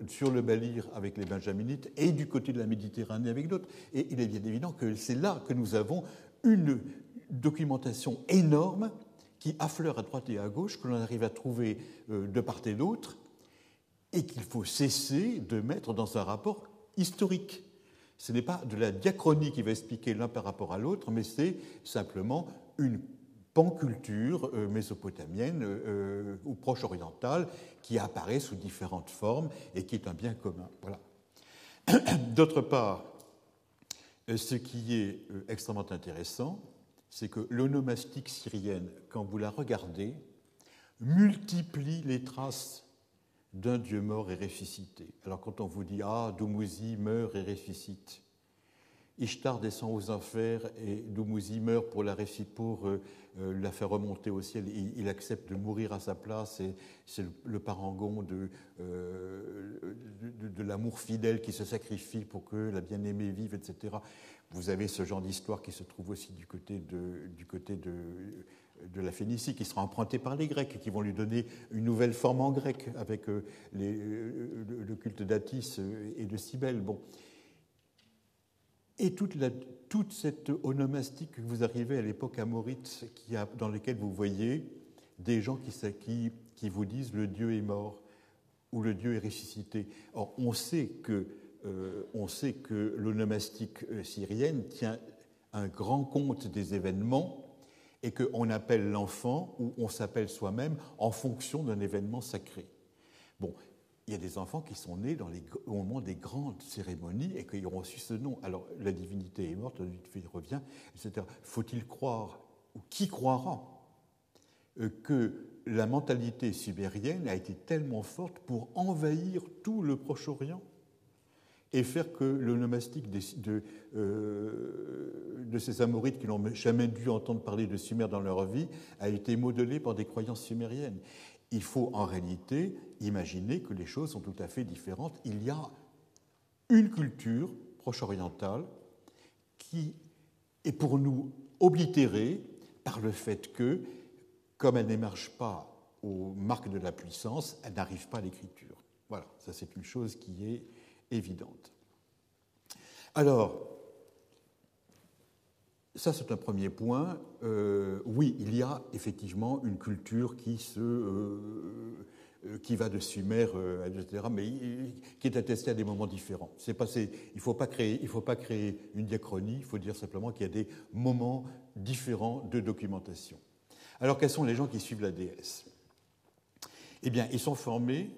sur le Balir avec les Benjaminites et du côté de la Méditerranée avec d'autres. Et il est bien évident que c'est là que nous avons une documentation énorme qui affleure à droite et à gauche, que l'on arrive à trouver de part et d'autre, et qu'il faut cesser de mettre dans un rapport historique. Ce n'est pas de la diachronie qui va expliquer l'un par rapport à l'autre, mais c'est simplement une panculture mésopotamienne ou proche orientale qui apparaît sous différentes formes et qui est un bien commun. Voilà. D'autre part, ce qui est extrêmement intéressant, c'est que l'onomastique syrienne, quand vous la regardez, multiplie les traces d'un dieu mort et ressuscité. Alors quand on vous dit « Ah, Dumuzi meurt et ressuscite », Ishtar descend aux enfers et Dumuzi meurt pour la faire remonter au ciel. Il accepte de mourir à sa place et c'est le parangon de l'amour fidèle qui se sacrifie pour que la bien-aimée vive, etc. Vous avez ce genre d'histoire qui se trouve aussi du côté de la Phénicie, qui sera empruntée par les Grecs, qui vont lui donner une nouvelle forme en grec avec le culte d'Attis et de Cybèle. Bon. Et toute cette onomastique que vous arrivez à l'époque amorite, dans laquelle vous voyez des gens qui vous disent le Dieu est mort ou le Dieu est ressuscité. Or, on sait que l'onomastique syrienne tient un grand compte des événements et qu'on appelle l'enfant ou on s'appelle soi-même en fonction d'un événement sacré. Bon, il y a des enfants qui sont nés au moment des grandes cérémonies et qui ont reçu ce nom. Alors, la divinité est morte, la divinité revient, etc. Faut-il croire, ou qui croira, que la mentalité sumérienne a été tellement forte pour envahir tout le Proche-Orient et faire que l'onomastique de ces Amorites qui n'ont jamais dû entendre parler de Sumer dans leur vie a été modelé par des croyances sumériennes. Il faut en réalité imaginer que les choses sont tout à fait différentes. Il y a une culture proche-orientale qui est pour nous oblitérée par le fait que, comme elle n'émerge pas aux marques de la puissance, elle n'arrive pas à l'écriture. Voilà, ça c'est une chose qui est évidente. Alors, ça c'est un premier point. Oui, il y a effectivement une culture qui va de Sumer, etc., mais qui est attestée à des moments différents. Il ne faut pas créer une diachronie, il faut dire simplement qu'il y a des moments différents de documentation. Alors, quels sont les gens qui suivent la déesse ? Eh bien, ils sont formés,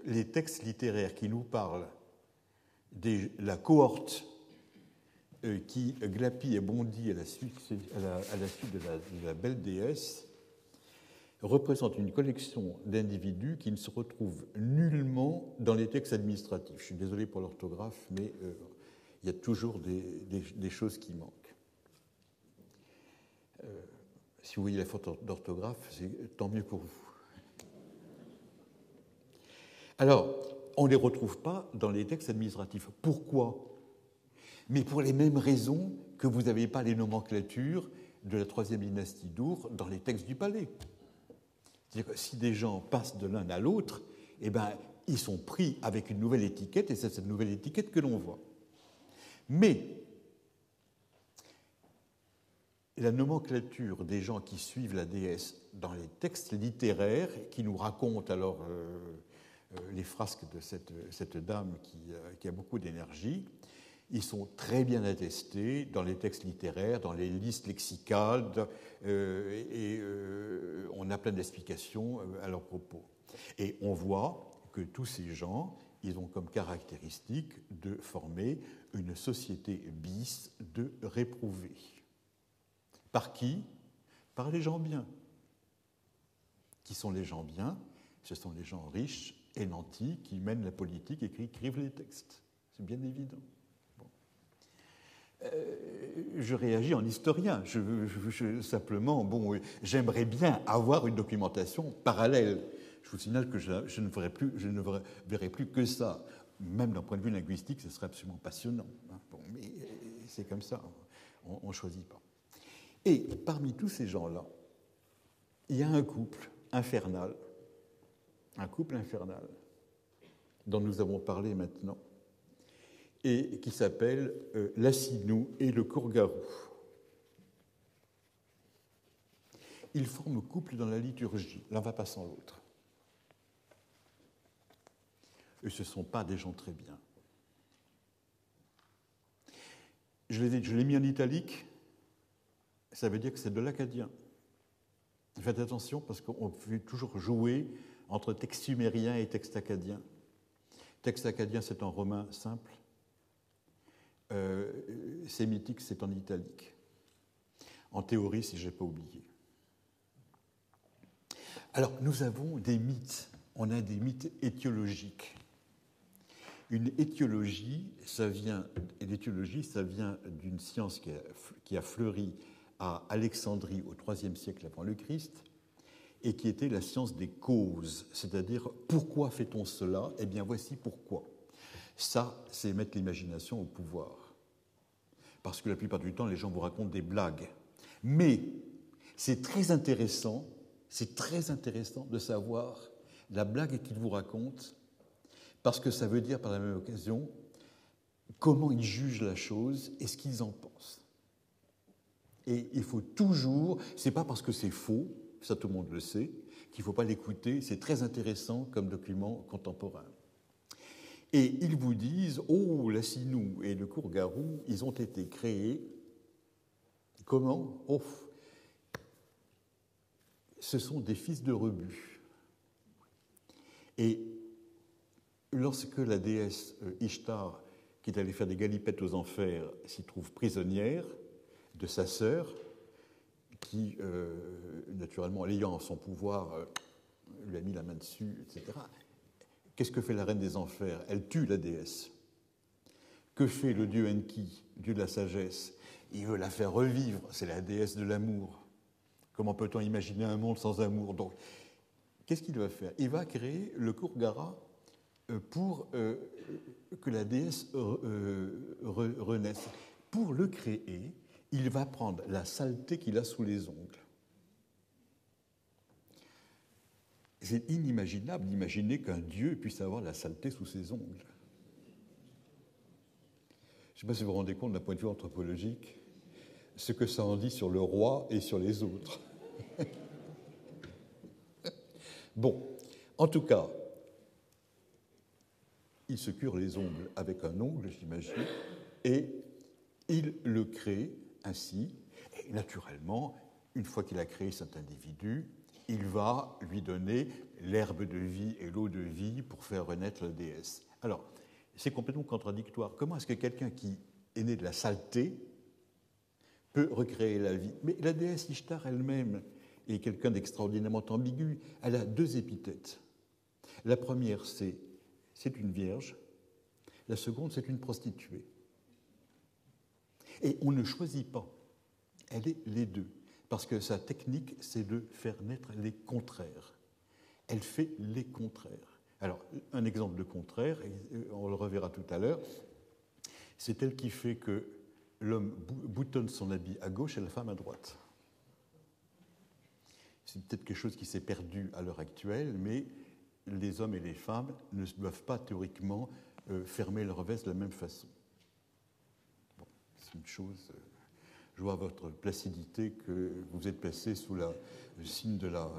les textes littéraires qui nous parlent de la cohorte qui glapit et bondit à la suite de la belle déesse représente une collection d'individus qui ne se retrouvent nullement dans les textes administratifs. Je suis désolé pour l'orthographe, mais il y a toujours des choses qui manquent. Si vous voyez la faute d'orthographe, c'est tant mieux pour vous. Alors, on ne les retrouve pas dans les textes administratifs. Pourquoi ? Mais pour les mêmes raisons que vous n'avez pas les nomenclatures de la troisième dynastie d'Ur dans les textes du palais. C'est-à-dire que si des gens passent de l'un à l'autre, eh ben, ils sont pris avec une nouvelle étiquette, et c'est cette nouvelle étiquette que l'on voit. Mais la nomenclature des gens qui suivent la déesse dans les textes littéraires, qui nous racontent alors les frasques de cette dame qui a beaucoup d'énergie, ils sont très bien attestés dans les textes littéraires, dans les listes lexicales, on a plein d'explications à leur propos. Et on voit que tous ces gens, ils ont comme caractéristique de former une société bis de réprouvés. Par qui ? Par les gens bien. Qui sont les gens bien ? Ce sont les gens riches et nantis qui mènent la politique et qui écrivent les textes. C'est bien évident. Bon. je réagis en historien. Simplement, bon, j'aimerais bien avoir une documentation parallèle. Je vous signale que je ne verrai plus que ça. Même d'un point de vue linguistique, ce serait absolument passionnant. Bon, mais c'est comme ça, on ne choisit pas. Et parmi tous ces gens-là, il y a un couple infernal dont nous avons parlé maintenant, et qui s'appelle l'Assinou et le Courgarou. Ils forment couple dans la liturgie, l'un va pas sans l'autre. Et ce ne sont pas des gens très bien. Je l'ai mis en italique, ça veut dire que c'est de l'acadien. Faites attention parce qu'on peut toujours jouer entre texte sumérien et texte acadien. Texte acadien, c'est en romain simple. Sémitique, c'est en italique. En théorie, si je n'ai pas oublié. Alors, nous avons des mythes. On a des mythes étiologiques. Une étiologie, l'étiologie, ça vient d'une science qui a fleuri à Alexandrie au IIIe siècle avant le Christ, et qui était la science des causes, c'est-à-dire pourquoi fait-on cela? Eh bien, voici pourquoi. Ça, c'est mettre l'imagination au pouvoir. Parce que la plupart du temps, les gens vous racontent des blagues. Mais c'est très intéressant de savoir la blague qu'ils vous racontent, parce que ça veut dire par la même occasion comment ils jugent la chose et ce qu'ils en pensent. Et il faut toujours, c'est pas parce que c'est faux, ça tout le monde le sait, qu'il ne faut pas l'écouter, c'est très intéressant comme document contemporain. Et ils vous disent, oh, l'Assinou et le Courgarou, ils ont été créés, comment? Oh, ce sont des fils de rebut. Et lorsque la déesse Ishtar, qui est allée faire des galipettes aux enfers, s'y trouve prisonnière de sa sœur, qui, naturellement, l'ayant en son pouvoir, lui a mis la main dessus, etc. Qu'est-ce que fait la reine des enfers? Elle tue la déesse. Que fait le dieu Enki, dieu de la sagesse? Il veut la faire revivre, c'est la déesse de l'amour. Comment peut-on imaginer un monde sans amour? Donc, qu'est-ce qu'il va faire? Il va créer le Kurgara pour que la déesse renaisse. Pour le créer, il va prendre la saleté qu'il a sous les ongles. C'est inimaginable d'imaginer qu'un dieu puisse avoir la saleté sous ses ongles. Je ne sais pas si vous vous rendez compte d'un point de vue anthropologique ce que ça en dit sur le roi et sur les autres. Bon, en tout cas, il se cure les ongles avec un ongle, j'imagine, et il le crée ainsi. Et naturellement, une fois qu'il a créé cet individu, il va lui donner l'herbe de vie et l'eau de vie pour faire renaître la déesse. Alors, c'est complètement contradictoire. Comment est-ce que quelqu'un qui est né de la saleté peut recréer la vie? Mais la déesse Ishtar elle-même est quelqu'un d'extraordinairement ambigu. Elle a deux épithètes. La première, c'est une vierge. La seconde, c'est une prostituée. Et on ne choisit pas. Elle est les deux. Parce que sa technique, c'est de faire naître les contraires. Elle fait les contraires. Alors, un exemple de contraire, on le reverra tout à l'heure, c'est elle qui fait que l'homme boutonne son habit à gauche et la femme à droite. C'est peut-être quelque chose qui s'est perdu à l'heure actuelle, mais les hommes et les femmes ne doivent pas théoriquement fermer leur veste de la même façon. Bon, c'est une chose... Je vois à votre placidité que vous êtes placé sous le signe de la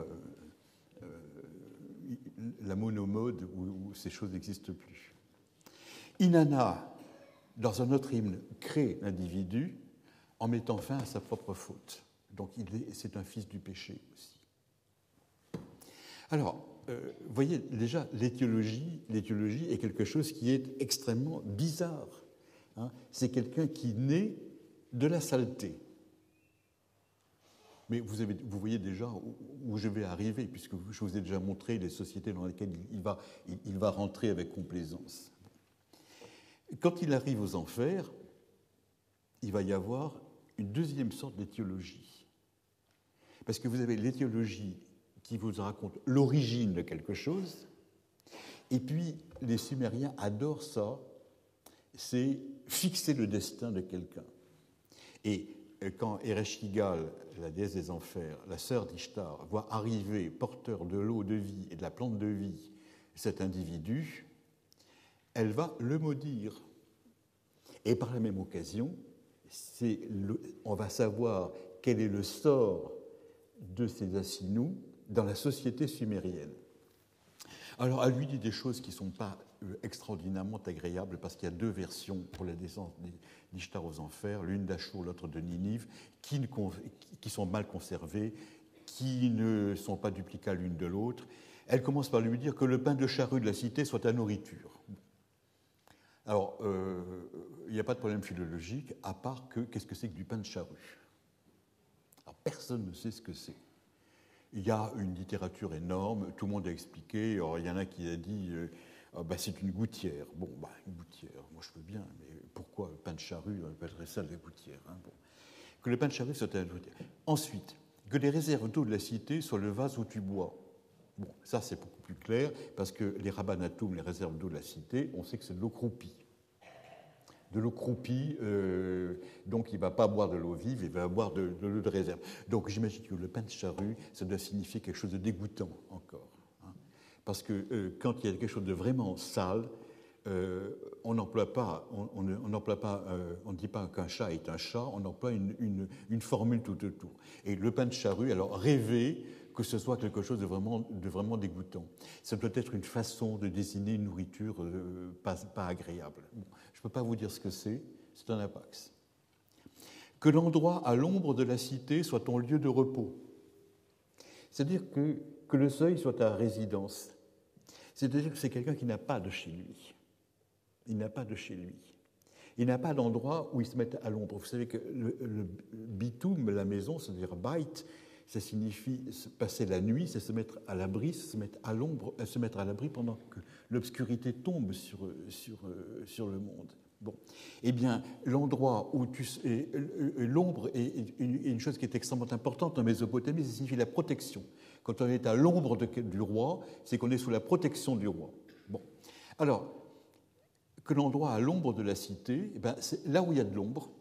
monomode où ces choses n'existent plus. Inanna, dans un autre hymne, crée l'individu en mettant fin à sa propre faute. Donc c'est un fils du péché aussi. Alors, vous voyez, déjà, l'étiologie est quelque chose qui est extrêmement bizarre. Hein. C'est quelqu'un qui naît de la saleté. Mais vous voyez déjà où je vais arriver, puisque je vous ai déjà montré les sociétés dans lesquelles il va rentrer avec complaisance. Quand il arrive aux enfers, il va y avoir une deuxième sorte d'étiologie. Parce que vous avez l'étiologie qui vous raconte l'origine de quelque chose, et puis les Sumériens adorent ça, c'est fixer le destin de quelqu'un. Et quand Ereshkigal, la déesse des enfers, la sœur d'Ishtar, voit arriver, porteur de l'eau de vie et de la plante de vie, cet individu, elle va le maudire. Et par la même occasion, on va savoir quel est le sort de ces Assinous dans la société sumérienne. Alors, elle lui dit des choses qui ne sont pas extraordinairement agréables, parce qu'il y a deux versions pour la descente d'Ishtar aux enfers, l'une d'Achour, l'autre de Ninive, qui sont mal conservées, qui ne sont pas duplicables l'une de l'autre. Elle commence par lui dire que le pain de charrue de la cité soit ta nourriture. Alors, il n'y a pas de problème philologique, à part que, qu'est-ce que c'est que du pain de charrue? Alors, personne ne sait ce que c'est. Il y a une littérature énorme, tout le monde a expliqué. Alors, il y en a qui a dit c'est une gouttière. Bon, une gouttière, moi je veux bien, mais pourquoi le pain de charrue, on appellerait ça de la gouttière, hein, bon. Que le pain de charrue soit à la gouttière. Ensuite, que les réserves d'eau de la cité soient le vase où tu bois. Bon, ça c'est beaucoup plus clair, parce que les rabanatoum, les réserves d'eau de la cité, on sait que c'est de l'eau croupie. De l'eau croupie, donc il ne va pas boire de l'eau vive, il va boire de l'eau de réserve. Donc j'imagine que le pain de charrue, ça doit signifier quelque chose de dégoûtant encore. Hein. Parce que quand il y a quelque chose de vraiment sale, on n'emploie pas, on ne dit pas qu'un chat est un chat, on emploie une formule tout autour. Et le pain de charrue, alors rêver que ce soit quelque chose de vraiment dégoûtant. Ça doit être une façon de désigner une nourriture pas agréable. Bon, je ne peux pas vous dire ce que c'est un apax. Que l'endroit à l'ombre de la cité soit ton lieu de repos. C'est-à-dire que le seuil soit ta résidence. C'est-à-dire que c'est quelqu'un qui n'a pas de chez lui. Il n'a pas de chez lui. Il n'a pas d'endroit où il se mette à l'ombre. Vous savez que le bitoum, la maison, c'est-à-dire bait, ça signifie passer la nuit, c'est se mettre à l'abri, se mettre à l'ombre, se mettre à l'abri pendant que l'obscurité tombe sur le monde. Bon, eh bien, l'endroit où l'ombre est une chose qui est extrêmement importante en Mésopotamie, ça signifie la protection. Quand on est à l'ombre du roi, c'est qu'on est sous la protection du roi. Bon, alors que l'endroit à l'ombre de la cité, eh bien, c'est là où il y a de l'ombre.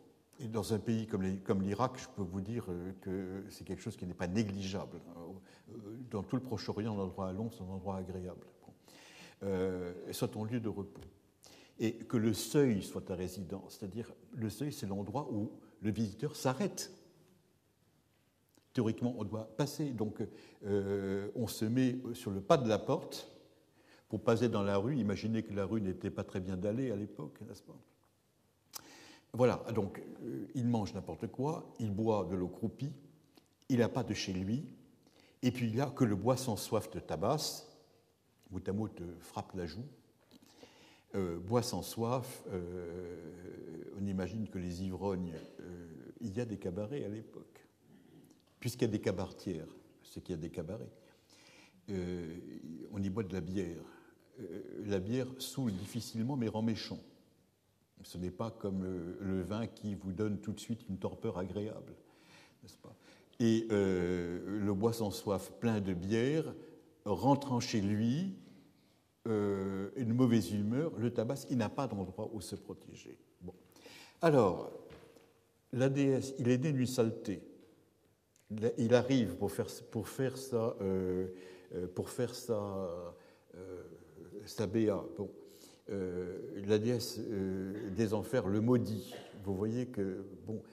Et dans un pays comme l'Irak, je peux vous dire que c'est quelque chose qui n'est pas négligeable. Dans tout le Proche-Orient, l'endroit à l'ombre, c'est un endroit agréable. Soit ton lieu de repos. Et que le seuil soit ta résidence. C'est-à-dire, le seuil, c'est l'endroit où le visiteur s'arrête. Théoriquement, on doit passer. Donc, on se met sur le pas de la porte pour passer dans la rue. Imaginez que la rue n'était pas très bien dallée à l'époque, n'est-ce pas ? Voilà, donc il mange n'importe quoi, il boit de l'eau croupie, il n'a pas de chez lui, et puis il a que le bois sans soif te tabasse, mot à mot te frappe la joue. Bois sans soif, on imagine que les ivrognes, il y a des cabarets à l'époque, puisqu'il y a des cabaretières, c'est qu'il y a des cabarets. On y boit de la bière. La bière saoule difficilement mais rend méchant. Ce n'est pas comme le vin qui vous donne tout de suite une torpeur agréable, n'est-ce pas ? Et le bois sans soif plein de bière, rentrant chez lui, une mauvaise humeur, le tabasse, il n'a pas d'endroit où se protéger. Bon. Alors, la déesse, il est né d'une saleté. Il arrive pour faire sa béa. Bon. La déesse des enfers le maudit. Vous voyez que, bon,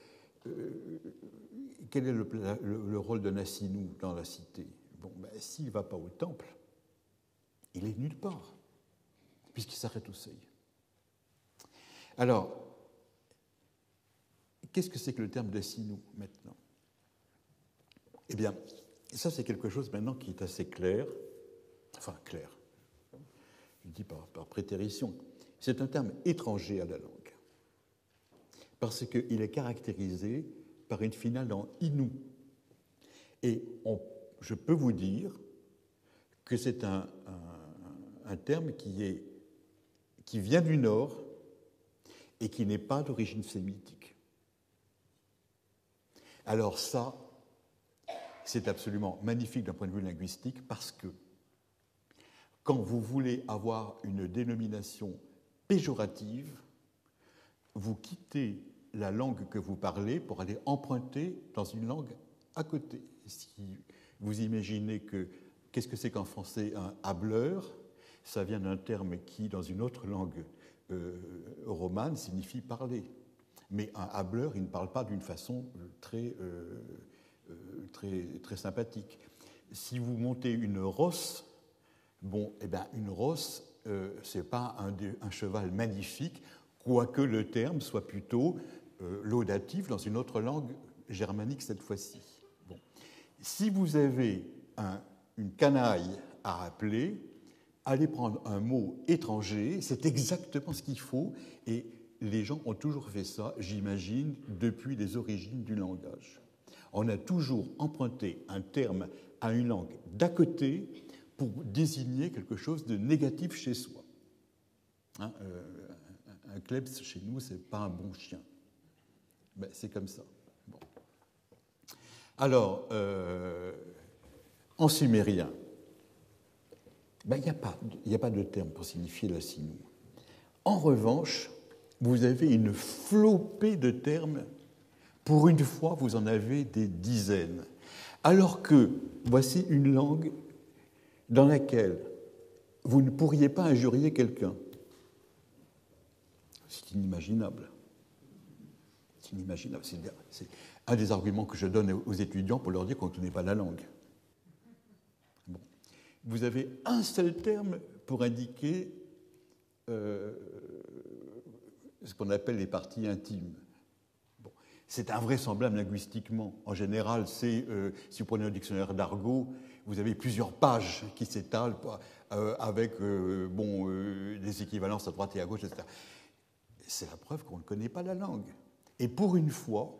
quel est le rôle d'un Assinou dans la cité ? Bon, ben, s'il ne va pas au temple, il est nulle part, puisqu'il s'arrête au seuil. Alors, qu'est-ce que c'est que le terme d'Assinou maintenant ? Eh bien, ça c'est quelque chose maintenant qui est assez clair, enfin clair, je dis par prétérition, c'est un terme étranger à la langue, parce qu'il est caractérisé par une finale en inou. Et je peux vous dire que c'est un terme qui vient du Nord et qui n'est pas d'origine sémitique. Alors ça, c'est absolument magnifique d'un point de vue linguistique parce que quand vous voulez avoir une dénomination péjorative, vous quittez la langue que vous parlez pour aller emprunter dans une langue à côté. Si vous imaginez que, qu'est-ce que c'est qu'en français un hableur? Ça vient d'un terme qui, dans une autre langue romane, signifie parler. Mais un hableur, il ne parle pas d'une façon très sympathique. Si vous montez une rosse, bon, eh ben, une rosse, ce n'est pas un cheval magnifique, quoique le terme soit plutôt laudatif dans une autre langue germanique cette fois-ci. Bon. Si vous avez une canaille à appeler, allez prendre un mot étranger, c'est exactement ce qu'il faut, et les gens ont toujours fait ça, j'imagine, depuis les origines du langage. On a toujours emprunté un terme à une langue d'à côté pour désigner quelque chose de négatif chez soi. Hein, un klebs chez nous, c'est pas un bon chien. Ben, c'est comme ça. Bon. Alors, en sumérien, ben, il n'y a pas de terme pour signifier la sinou. En revanche, vous avez une flopée de termes. Pour une fois, vous en avez des dizaines. Alors que voici une langue dans laquelle vous ne pourriez pas injurier quelqu'un. C'est inimaginable. C'est inimaginable. C'est un des arguments que je donne aux étudiants pour leur dire qu'on ne connaît pas la langue. Bon. Vous avez un seul terme pour indiquer ce qu'on appelle les parties intimes. Bon. C'est invraisemblable linguistiquement. En général, si vous prenez un dictionnaire d'argot, vous avez plusieurs pages qui s'étalent avec des équivalences à droite et à gauche, etc. C'est la preuve qu'on ne connaît pas la langue. Et pour une fois,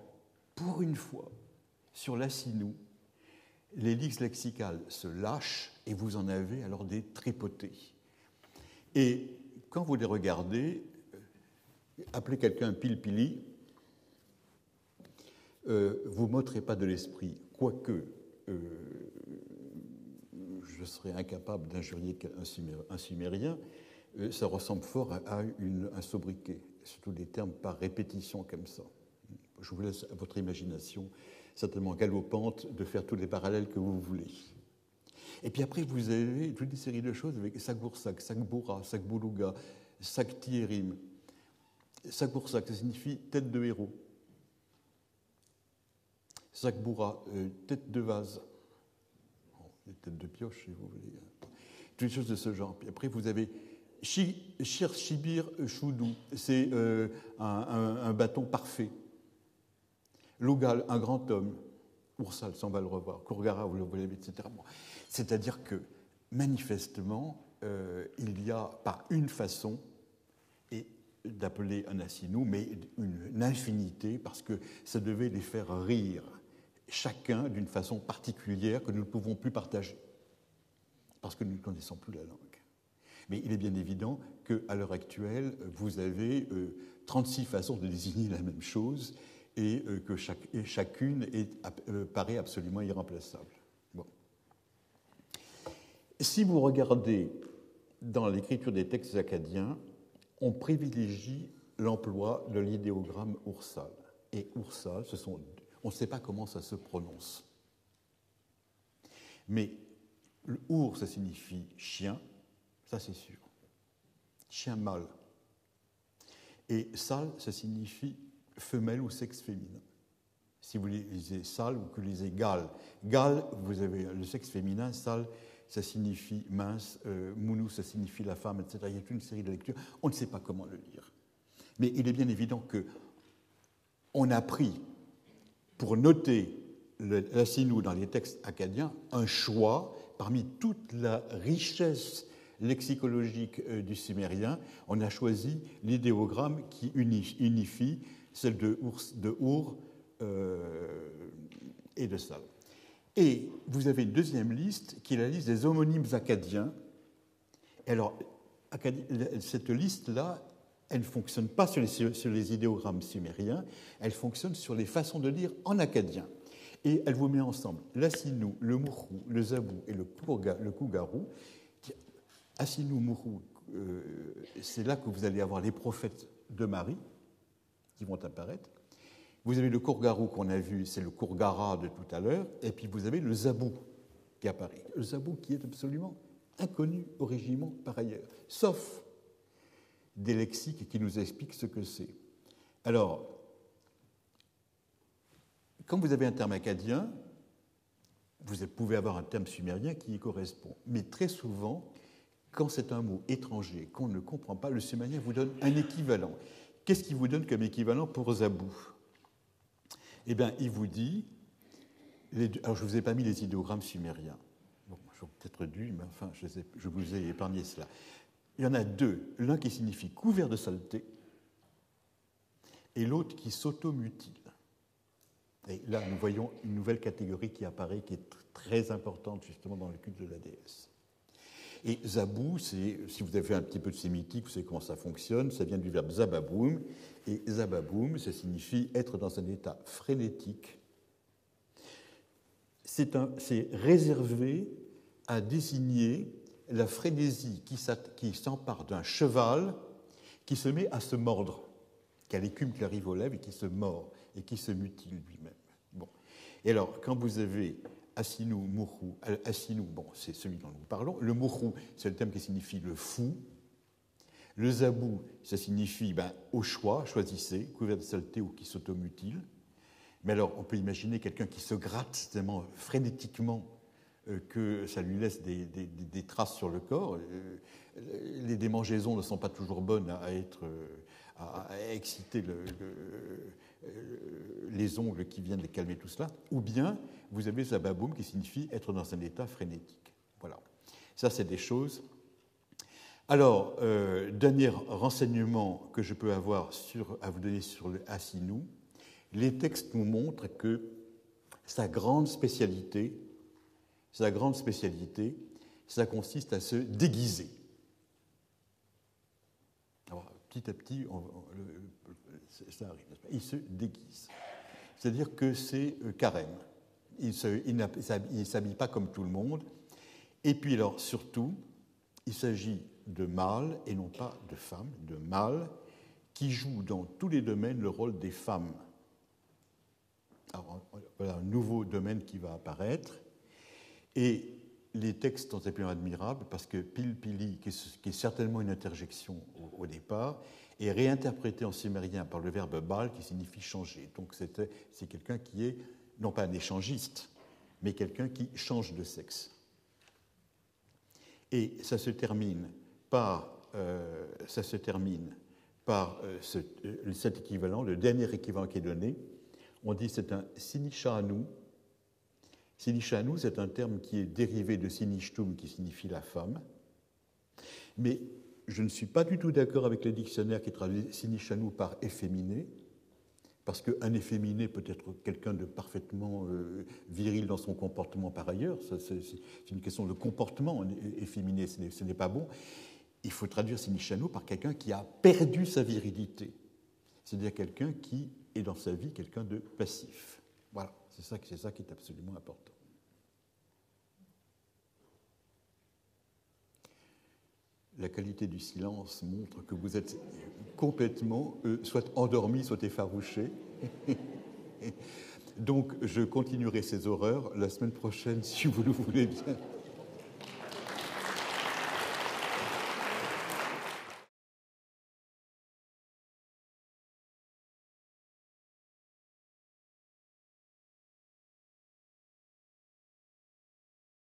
sur la sinou, les lixes lexicales se lâchent et vous en avez alors des tripotés. Et quand vous les regardez, appelez quelqu'un pile-pili, vous ne m'ôterez pas de l'esprit, quoique je serais incapable d'injurier un sumérien, ça ressemble fort à un sobriquet, surtout des termes par répétition comme ça. Je vous laisse à votre imagination, certainement galopante, de faire tous les parallèles que vous voulez. Et puis après, vous avez toute une série de choses avec Sakboursak, Sakboura, Sakboulouga, Saktierim. Sakboursak, ça signifie tête de héros. Sakboura, tête de vase. Tête de pioche, si vous voulez. Toutes les choses de ce genre. Puis après, vous avez Shir Shibir Choudou, c'est un bâton parfait. Logal, un grand homme. Oursal, on va le revoir. Kourgara, vous l'avez, etc. Bon. C'est-à-dire que, manifestement, il y a pas une façon d'appeler un assinou, mais une infinité, parce que ça devait les faire rire, chacun d'une façon particulière que nous ne pouvons plus partager, parce que nous ne connaissons plus la langue. Mais il est bien évident qu'à l'heure actuelle, vous avez 36 façons de désigner la même chose et que chacune paraît absolument irremplaçable. Bon. Si vous regardez dans l'écriture des textes acadiens, on privilégie l'emploi de l'idéogramme Oursal. Et Oursal, on ne sait pas comment ça se prononce. Mais le Our, ça signifie chien, ça c'est sûr. Chien mâle. Et Sal, ça signifie femelle ou sexe féminin. Si vous lisez Sal ou que vous lisez Gal, Gal, vous avez le sexe féminin, Sal, ça signifie mince, Mounou, ça signifie la femme, etc. Il y a toute une série de lectures. On ne sait pas comment le lire. Mais il est bien évident qu'on a pris, pour noter la sinou dans les textes acadiens, un choix parmi toute la richesse lexicologique du sumérien. On a choisi l'idéogramme qui unifie celle de Our et de Sal. Et vous avez une deuxième liste qui est la liste des homonymes acadiens. Et alors, cette liste-là elle ne fonctionne pas sur les idéogrammes sumériens, elle fonctionne sur les façons de lire en akkadien. Et elle vous met ensemble l'assinu, le mourou, le zabou et le kougarou. Assinu, mourou, c'est là que vous allez avoir les prophètes de Marie qui vont apparaître. Vous avez le kourgarou qu'on a vu, c'est le kourgara de tout à l'heure, et puis vous avez le zabou qui apparaît. Le zabou qui est absolument inconnu au régiment par ailleurs, sauf des lexiques qui nous expliquent ce que c'est. Alors, quand vous avez un terme akkadien, vous pouvez avoir un terme sumérien qui y correspond. Mais très souvent, quand c'est un mot étranger qu'on ne comprend pas, le sumérien vous donne un équivalent. Qu'est-ce qu'il vous donne comme équivalent pour zabou? Eh bien, il vous dit... Alors, je ne vous ai pas mis les idéogrammes sumériens. Bon, j'aurais peut-être dû, mais enfin, je vous ai épargné cela. Il y en a deux. L'un qui signifie couvert de saleté et l'autre qui s'automutile. Et là, nous voyons une nouvelle catégorie qui apparaît, qui est très importante justement dans le culte de la déesse. Et zabou, si vous avez fait un petit peu de sémitique, vous savez comment ça fonctionne, ça vient du verbe zababoum, et zababoum, ça signifie être dans un état frénétique. C'est réservé à désigner la frénésie qui s'empare d'un cheval qui se met à se mordre, qui a l'écume qui arrive aux lèvres et qui se mord et qui se mutile lui-même. Bon. Et alors, quand vous avez Assinu, Mourou, Assinu, bon, c'est celui dont nous parlons. Le Mourou, c'est le terme qui signifie le fou. Le Zabou, ça signifie au choix, choisissez, couvert de saleté ou qui s'automutile. Mais alors, on peut imaginer quelqu'un qui se gratte tellement frénétiquement que ça lui laisse des traces sur le corps. Les démangeaisons ne sont pas toujours bonnes à exciter les ongles qui viennent calmer tout cela. Ou bien, vous avez zababoum qui signifie être dans un état frénétique. Voilà. Ça, c'est des choses. Alors, dernier renseignement que je peux avoir à vous donner sur le Assinu, les textes nous montrent que sa grande spécialité, ça consiste à se déguiser. Alors, petit à petit, ça arrive. Il se déguise. C'est-à-dire que c'est carême. Il ne s'habille pas comme tout le monde. Et puis, alors, surtout, il s'agit de mâles et non pas de femmes, de mâles qui jouent dans tous les domaines le rôle des femmes. Alors, voilà un nouveau domaine qui va apparaître. Et les textes sont absolument admirables parce que Pilpili, qui est certainement une interjection au départ, est réinterprété en sumérien par le verbe bal qui signifie changer. Donc c'est quelqu'un qui est non pas un échangiste, mais quelqu'un qui change de sexe. Et ça se termine par cet équivalent, le dernier équivalent qui est donné. On dit que c'est un sinishanu. Sinishanu, c'est un terme qui est dérivé de sinishtum, qui signifie la femme. Mais je ne suis pas du tout d'accord avec les dictionnaires qui traduisent sinishanu par efféminé, parce qu'un efféminé peut être quelqu'un de parfaitement viril dans son comportement par ailleurs. C'est une question de comportement efféminé, ce n'est pas bon. Il faut traduire sinishanu par quelqu'un qui a perdu sa virilité, c'est-à-dire quelqu'un qui est dans sa vie quelqu'un de passif. Voilà, c'est ça qui est absolument important. La qualité du silence montre que vous êtes complètement soit endormi, soit effarouché. Donc, je continuerai ces horreurs la semaine prochaine, si vous le voulez bien.